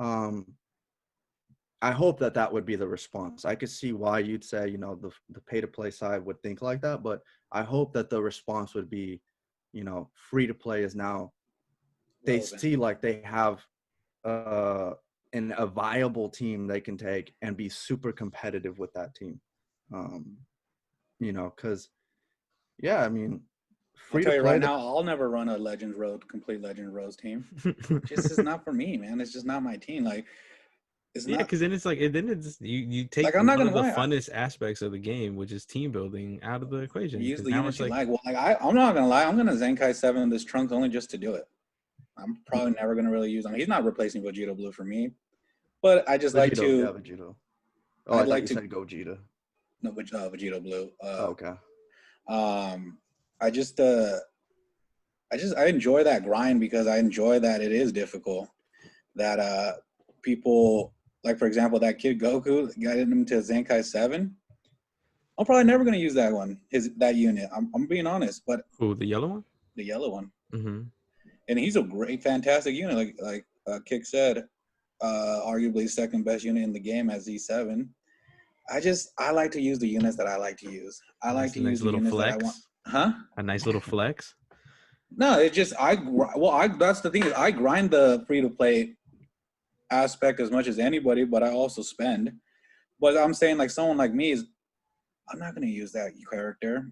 I hope that would be the response. I could see why you'd say, the pay to play side would think like that, but I hope that the response would be, free to play is now, they Relevant. see like they have a viable team they can take and be super competitive with that team. Because, yeah, I mean, I'll free to tell you play. right now, I'll never run a Legends Road, complete Legends Road team. Just is not for me, man. It's just not my team. Like, it's Yeah, not because then it's like, then it's you take like I'm not one gonna of the lie. funnest aspects of the game, which is team building, out of the equation. Use Because the now units it's you like, like. Well, like I'm not gonna lie. I'm gonna Zenkai 7 this Trunks only just to do it. I'm probably never gonna really use him. He's not replacing Vegeta Blue for me, but I just like Vegito, to. yeah, Vegito. Oh, I I'd thought like you to said Gogeta. no Vegeta Blue. Oh, okay. I just I enjoy that grind because I enjoy that it is difficult. That people like, for example, that kid Goku got him to Zenkai 7. I'm probably never gonna use that one, that unit. I'm being honest, but oh, the yellow one. the yellow one, Mm-hmm. and he's a great, fantastic unit. Like Kick said, arguably second best unit in the game at Z7. I like to use the units that I like to use. I like Nice, to nice use the little units that I want. flex. Huh? A nice little flex. No, it's just that's the thing is I grind the free to play aspect as much as anybody, but I also spend. But I'm saying like someone like me is I'm not gonna use that character.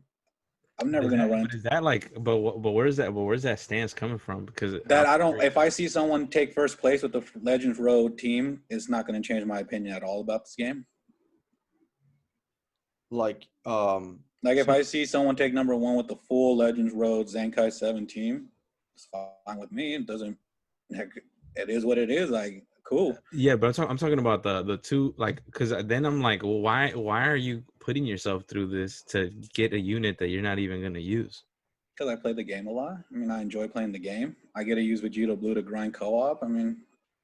I'm never gonna run But is that like? But where's that? But where's that stance coming from? Because that. I don't. If I see someone take first place with the Legends Road team, it's not gonna change my opinion at all about this game. Like, Like if I see someone take number 1 with the full Legends Road Zenkai 7 team, it's fine with me. It doesn't. Heck, it is what it is. Like cool. Yeah, but I'm talking about the two, like, because then I'm like, well, why are you putting yourself through this to get a unit that you're not even gonna use? Because I play the game a lot. I mean, I enjoy playing the game. I get to use Vegeta Blue to grind co-op. I mean,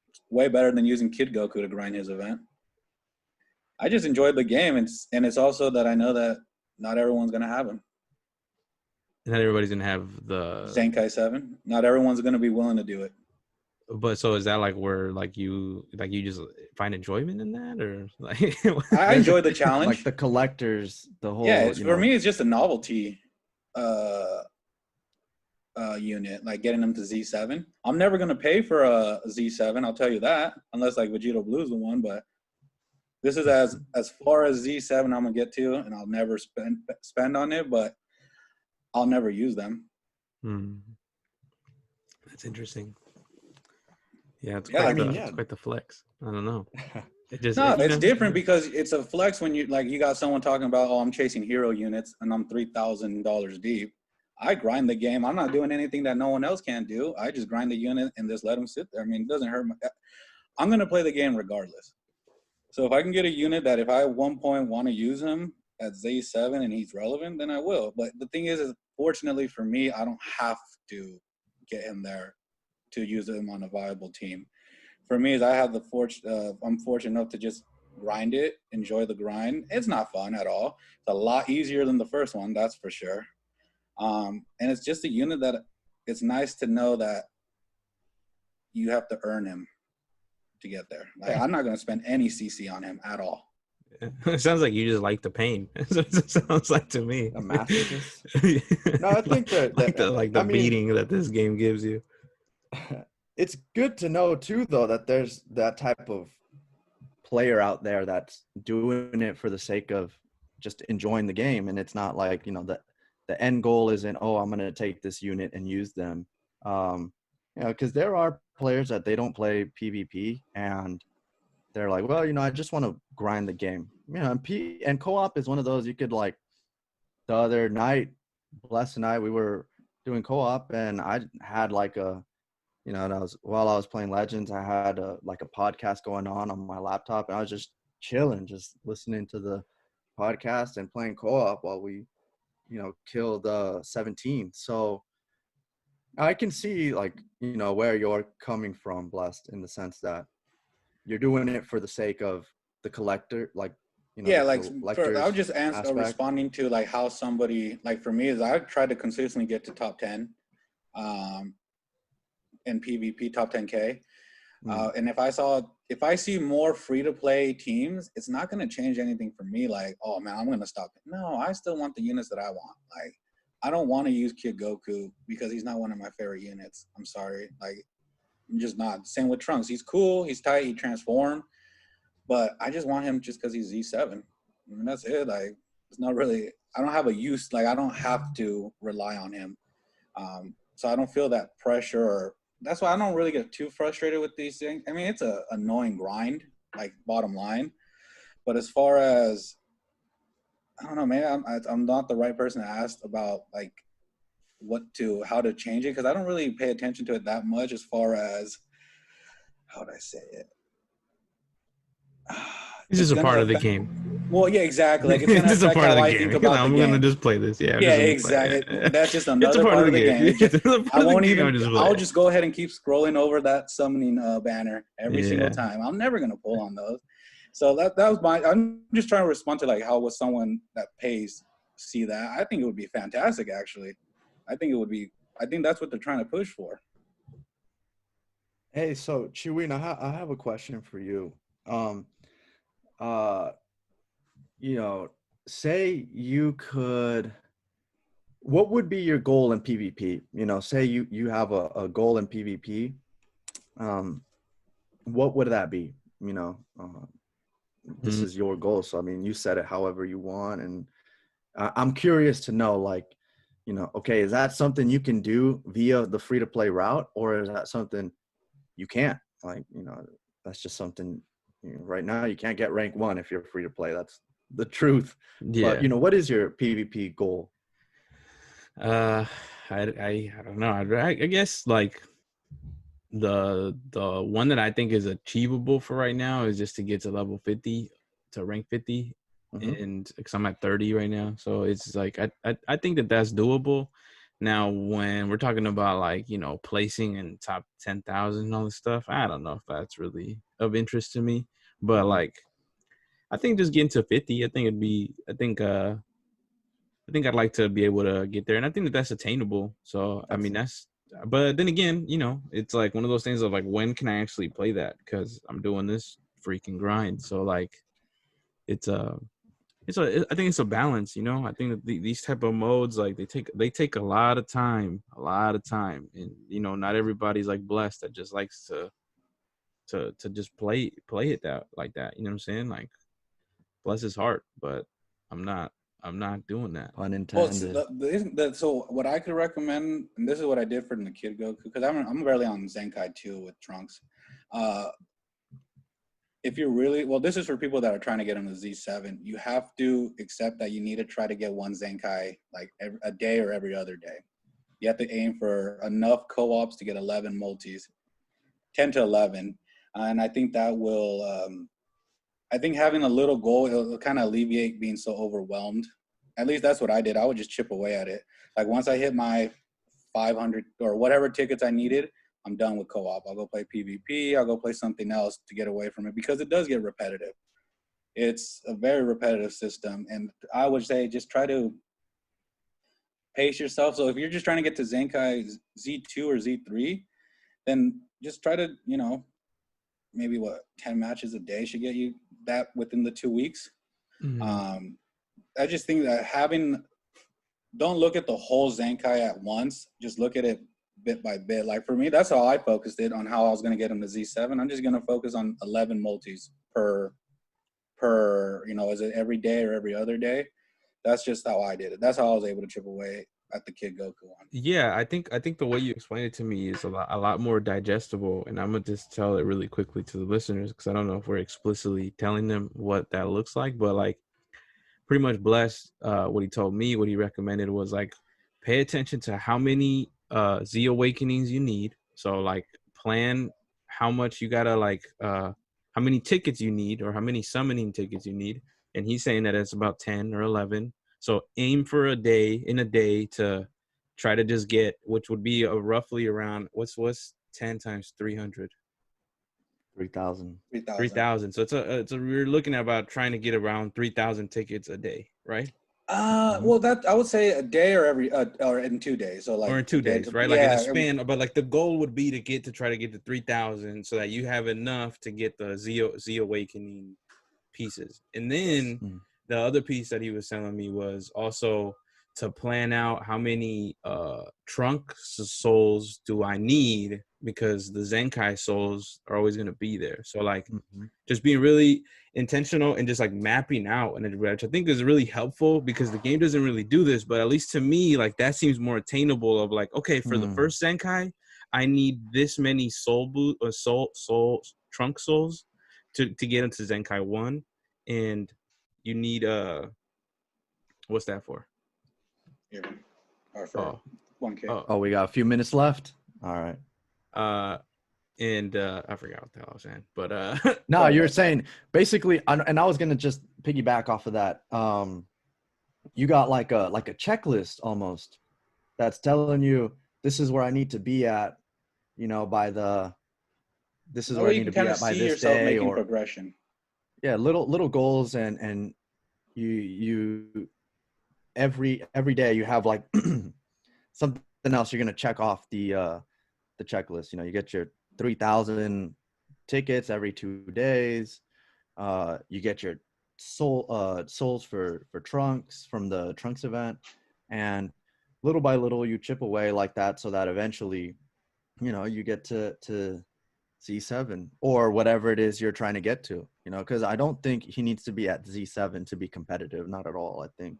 it's way better than using Kid Goku to grind his event. I just enjoyed the game, and it's also that I know that not everyone's gonna have him. Not everybody's gonna have the Zenkai 7. Not everyone's gonna be willing to do it. But so is that like where you just find enjoyment in that, or like I enjoy the challenge. like the collectors, the whole. Yeah, for me, it's just a novelty unit, like getting them to Z7. I'm never gonna pay for a Z7. I'll tell you that, unless like Vegeta Blue's the one. But this is as far as Z7 I'm gonna get to, and I'll never spend on it. But I'll never use them. That's interesting. Yeah, it's quite the flex. I don't know. It's different because it's a flex when you got someone talking about, oh, I'm chasing hero units and I'm $3,000 deep. I grind the game. I'm not doing anything that no one else can do. I just grind the unit and just let them sit there. I mean, it doesn't hurt. I'm going to play the game regardless. So if I can get a unit that if I at one point want to use him, at Z7 and he's relevant, then I will. But the thing is fortunately for me, I don't have to get him there to use him on a viable team. For me, is I have I'm fortunate enough to just grind it, enjoy the grind. It's not fun at all. It's a lot easier than the first one, that's for sure. And it's just a unit that it's nice to know that you have to earn him to get there. Like, I'm not going to spend any CC on him at all. It sounds like you just like the pain. That's what it sounds like to me. A masochist. No, I think that like the beating that this game gives you. It's good to know too, though, that there's that type of player out there that's doing it for the sake of just enjoying the game, and it's not like, you know, the end goal isn't, oh, I'm going to take this unit and use them. You know, because there are players that they don't play PvP and they're like, well, you know, I just want to grind the game. You know, and co-op is one of those. You could, like, the other night, Bless and I, we were doing co-op, and I had like a, you know, and while I was playing Legends, I had like a podcast going on my laptop, and I was just chilling, just listening to the podcast and playing co-op while we, you know, killed 17. So I can see, like, you know, where you're coming from, Blessed, in the sense that you're doing it for the sake of the collector, like, you know, Yeah, the like I was collector's just aspect. responding to like how somebody, like for me, is I try to consistently get to top 10 in PvP, top 10K. And if I see more free to play teams, it's not going to change anything for me. Like, oh man, I'm going to stop it. No, I still want the units that I want. Like, I don't want to use Kid Goku because he's not one of my favorite units. I'm sorry. Like, I'm just not. Same with Trunks. He's cool. He's tight. He transformed. But I just want him just because he's Z7. I mean, that's it. Like, it's not really, I don't have a use. Like, I don't have to rely on him. So I don't feel that pressure, or that's why I don't really get too frustrated with these things. I mean, it's a annoying grind, like, bottom line. But as far as, I don't know, man, I'm not the right person to ask about like how to change it, because I don't really pay attention to it that much as far as, how would I say it? It's just a part of the game. Well, yeah, exactly. Like, it's gonna It's a affect part of how the I game. think about the I'm game. gonna just play this. Yeah, Yeah, exactly. That's just It's a another part of the game. I won't even. I'll just go ahead and keep scrolling over that summoning banner every single time. I'm never gonna pull on those. So that was my. I'm just trying to respond to like how would someone that pays see that. I think it would be fantastic. Actually, I think it would be. I think that's what they're trying to push for. Hey, so Chiwin, I have a question for you. Uh, you know, say you could, what would be your goal in PvP? You know, say you have a goal in PvP. What would that be? You know, this is your goal. So, I mean, you set it however you want. And I'm curious to know, like, you know, okay, is that something you can do via the free-to-play route, or is that something you can't? Like, you know, that's just something, you know, right now you can't get rank 1 if you're free-to-play. That's the truth. Yeah. But, you know, what is your PvP goal? I don't know. I guess like the one that I think is achievable for right now is just to get to level 50, to rank 50, and because I'm at 30 right now, so it's like I think that's doable. Now, when we're talking about, like, you know, placing in top 10,000 and all this stuff, I don't know if that's really of interest to me. But like, I think just getting to 50, I think I'd like to be able to get there, and I think that's attainable. So I mean, but then again, you know, it's like one of those things of like, when can I actually play that? Because I'm doing this freaking grind. So like, I think it's a balance, you know. I think that these type of modes, like, they take a lot of time, and you know, not everybody's like Blessed that just likes to just play it like that. You know what I'm saying? Like, bless his heart, but I'm not doing that. Unintended. Well, so what I could recommend, and this is what I did for the Kid Goku, because I'm barely on Zenkai 2 with Trunks. If you're really, well, this is for people that are trying to get on the Z7. You have to accept that you need to try to get one Zenkai like a day or every other day. You have to aim for enough co-ops to get 11 multis, 10 to 11, and I think that will. I think having a little goal, it'll kind of alleviate being so overwhelmed. At least that's what I did. I would just chip away at it. Like once I hit my 500 or whatever tickets I needed, I'm done with co-op. I'll go play PvP. I'll go play something else to get away from it because it does get repetitive. It's a very repetitive system. And I would say just try to pace yourself. So if you're just trying to get to Zenkai Z2 or Z3, then just try to, maybe 10 matches a day should get you that within the 2 weeks. Mm-hmm. I just think that don't look at the whole Zenkai at once. Just look at it bit by bit. Like for me, that's how I focused it on how I was going to get him to Z7. I'm just going to focus on 11 multis per, is it every day or every other day? That's just how I did it. That's how I was able to chip away at the Kid Goku one. Yeah, I think the way you explained it to me is a lot more digestible, and I'm gonna just tell it really quickly to the listeners because I don't know if we're explicitly telling them what that looks like, but like pretty much Bless, what he told me, what he recommended was like pay attention to how many Z awakenings you need. So like plan how much you gotta how many tickets you need or how many summoning tickets you need. And he's saying that it's about 10 or 11. So aim for a day to try to just get, which would be roughly around what's 10 times 300. 3,000. 3,000. So we're looking at about trying to get around 3,000 tickets a day, right? Well, that I would say a day or or in 2 days. So like Or in 2 days, right? Like in a span, but like the goal would be to try to get to 3,000 so that you have enough to get the Z awakening pieces. And then the other piece that he was telling me was also to plan out how many trunk souls do I need, because the Zenkai souls are always going to be there. So like just being really intentional and just like mapping out, and which I think is really helpful because the game doesn't really do this, but at least to me, like that seems more attainable of like, okay, for the first Zenkai, I need this many trunk souls to get into Zenkai 1, and you need what's that for? Yeah. Or for 1K. Oh, we got a few minutes left. All right. And I forgot what the hell I was saying, but no, you were saying basically, and I was gonna just piggyback off of that. You got like a checklist almost that's telling you this is where I need to be at, this is where I need to be at by this day, making or progression. Yeah, little goals, and you every day you have like something else you're gonna check off the checklist. You get your 3,000 tickets every 2 days. You get your souls for trunks from the trunks event, and little by little you chip away like that so that eventually you get to Z7 or whatever it is you're trying to get to, because I don't think he needs to be at Z7 to be competitive. Not at all. I think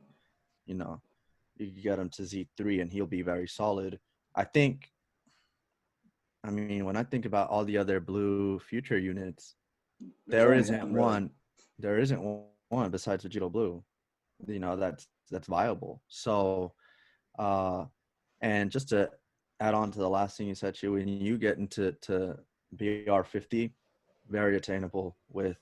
you get him to Z3 and he'll be very solid. I mean, when I think about all the other blue future units, there isn't one besides Vegito Blue, that's viable. So, and just to add on to the last thing you said, when you get into BR50, very attainable with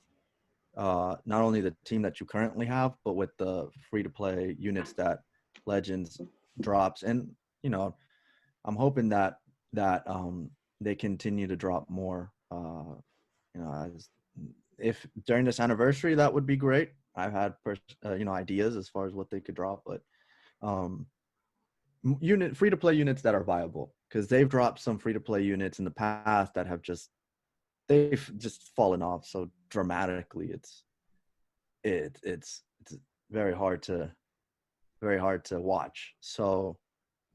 not only the team that you currently have, but with the free-to-play units that Legends drops. And, I'm hoping that they continue to drop more. If during this anniversary, that would be great. I've had ideas as far as what they could drop, but free to play units that are viable, because they've dropped some free to play units in the past that have they've just fallen off so dramatically. It's very hard to watch. So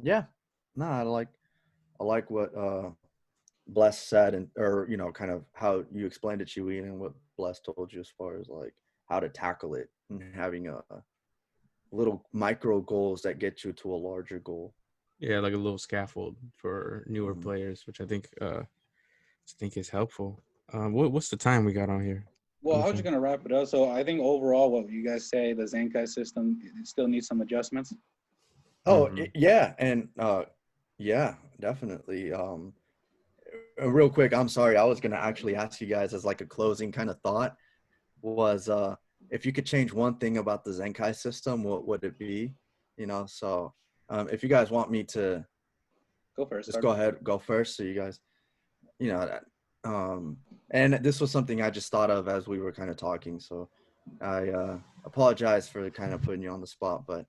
yeah, no, I like what Bless said, and or kind of how you explained it, Chiwin, and what Bless told you as far as like how to tackle it and having a little micro goals that get you to a larger goal. Yeah, like a little scaffold for newer players, which I think is helpful. What's the time we got on here? Well, I was just gonna wrap it up. So I think overall, what you guys say, the Zenkai system, it still needs some adjustments. Oh yeah, and yeah, definitely. Real quick, I'm sorry, I was gonna actually ask you guys as like a closing kind of thought. was if you could change one thing about the Zenkai system, what would it be? You know, so if you guys want me to Go first. just Start. go ahead, go first, so you guys, you know, and this was something I just thought of as we were kind of talking. So I apologize for kind of putting you on the spot, but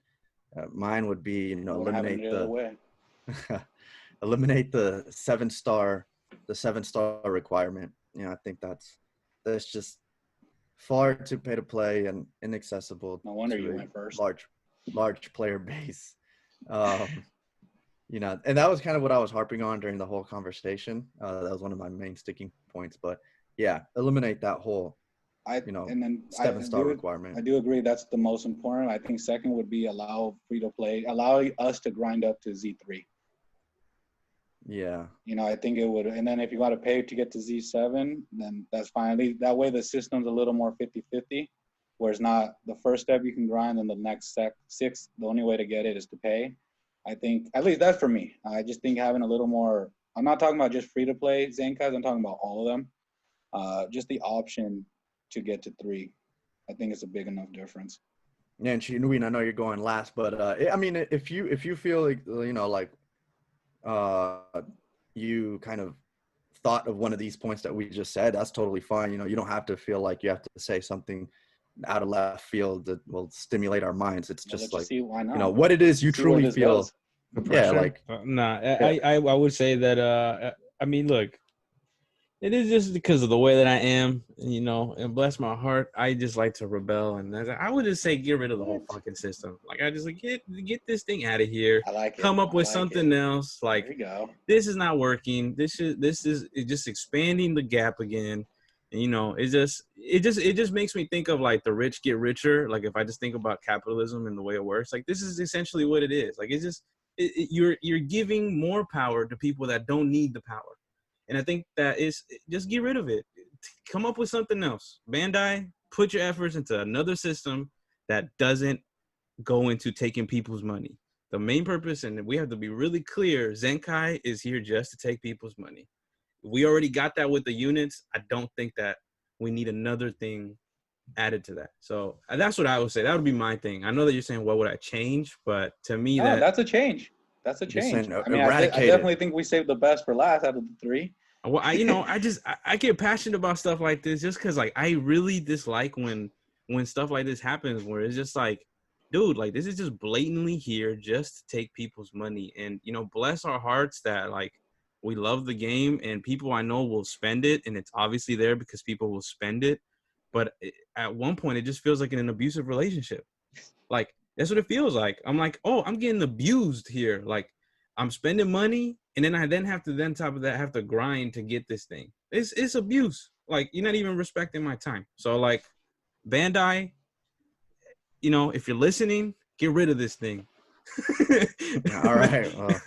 mine would be, you know, Would have it the other way. eliminate the seven-star requirement. You know, I think that's just far too pay to play and inaccessible No wonder to you a went first. large player base. You know, and that was kind of what I was harping on during the whole conversation. That was one of my main sticking points. But yeah, eliminate that whole, you know, seven-star requirement. I do agree that's the most important. I think second would be allow free to play, allow us to grind up to Z3. Yeah. You know, I think it would. And then if you got to pay to get to Z7, then that's fine. That way the system's a little more 50-50, where it's not the first step you can grind and the next six, the only way to get it is to pay. I think, at least that's for me. I just think having a little more, I'm not talking about just free to play Zenkais, I'm talking about all of them. Just the option to get to 3. I think it's a big enough difference. Yeah, and Chiwin, I know you're going last, but I mean, if you feel like, you know, like you kind of thought of one of these points that we just said, that's totally fine. You know, you don't have to feel like you have to say something out of left field that will stimulate our minds. It's just like, see, why not? you know, what it is you truly feel. Goes. Yeah, like I would say that I mean, look, it is just because of the way that I am, you know, and bless my heart, I just like to rebel, and I would just say get rid of the whole fucking system. Like I just like get this thing out of here. I like it. Come up with something else. Like there you go. This is not working. This is just expanding the gap again. And, you know, it just makes me think of like the rich get richer. Like if I just think about capitalism and the way it works, like this is essentially what it is. Like it's just you're giving more power to people that don't need the power. And I think that is just get rid of it. Come up with something else. Bandai, put your efforts into another system that doesn't go into taking people's money. The main purpose, and we have to be really clear, Zenkai is here just to take people's money. We already got that with the units. I don't think that we need another thing added to that. So that's what I would say. That would be my thing. I know that you're saying, what would I change? But to me, that's a change. That's a change. I mean, I definitely think we saved the best for last out of the 3. Well, I get passionate about stuff like this just because, like, I really dislike when stuff like this happens, where it's just like, dude, like, this is just blatantly here just to take people's money. And, you know, bless our hearts that, like, we love the game and people I know will spend it, and it's obviously there because people will spend it. But at one point, it just feels like an abusive relationship. Like, that's what it feels like. I'm like, oh, I'm getting abused here. Like, I'm spending money, and then I have to, top of that, have to grind to get this thing. It's abuse. Like, you're not even respecting my time. So, like, Bandai, you know, if you're listening, get rid of this thing. All right. Well.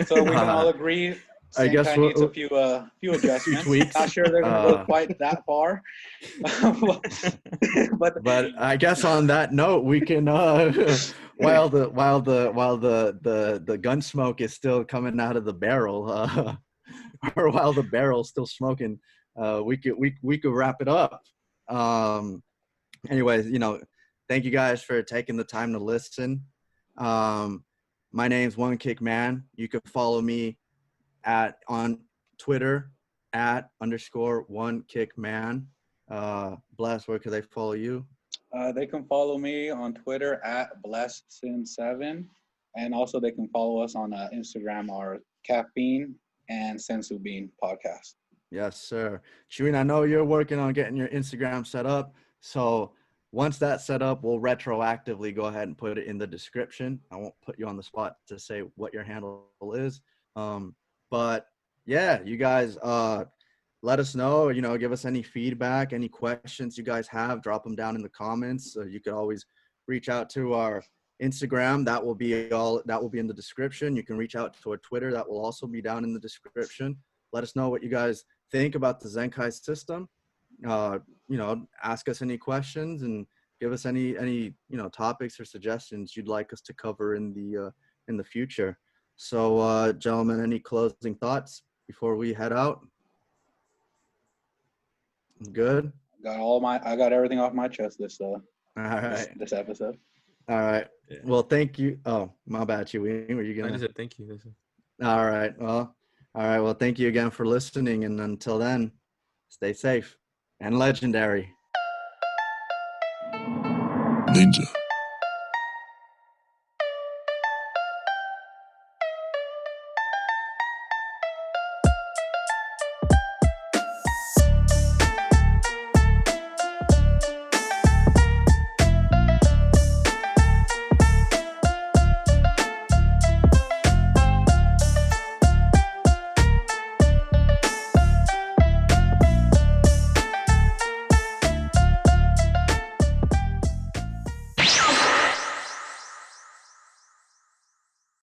So we can all agree. I guess needs a few adjustments. Tweaks. Not sure they're gonna go quite that far. but I guess on that note, we can while the gun smoke is still coming out of the barrel, or while the barrel's still smoking, we could wrap it up. Anyways, you know, thank you guys for taking the time to listen. My name's One Kick Man. You can follow me on Twitter @_One Kick Man. Bless, where could they follow you? They can follow me on Twitter @Blessedsin7, and also they can follow us on Instagram, our Caffeine and Sensu Bean podcast. Yes, sir. Chiwin, I know you're working on getting your Instagram set up, so once that's set up, we'll retroactively go ahead and put it in the description. I won't put you on the spot to say what your handle is. But yeah, you guys let us know, you know, give us any feedback, any questions you guys have, drop them down in the comments. You can always reach out to our Instagram. That will be in the description. You can reach out to our Twitter. That will also be down in the description. Let us know what you guys think about the Zenkai system. You know, ask us any questions and give us any you know, topics or suggestions you'd like us to cover in the future. So, gentlemen, any closing thoughts before we head out? Good. I got everything off my chest All right. this episode. All right. Yeah. Well, thank you. Oh, my bad, Chiwin. Were you I gonna? just said thank you. That's it. All right. Well, all right. Well, thank you again for listening. And until then, stay safe and legendary. Ninja.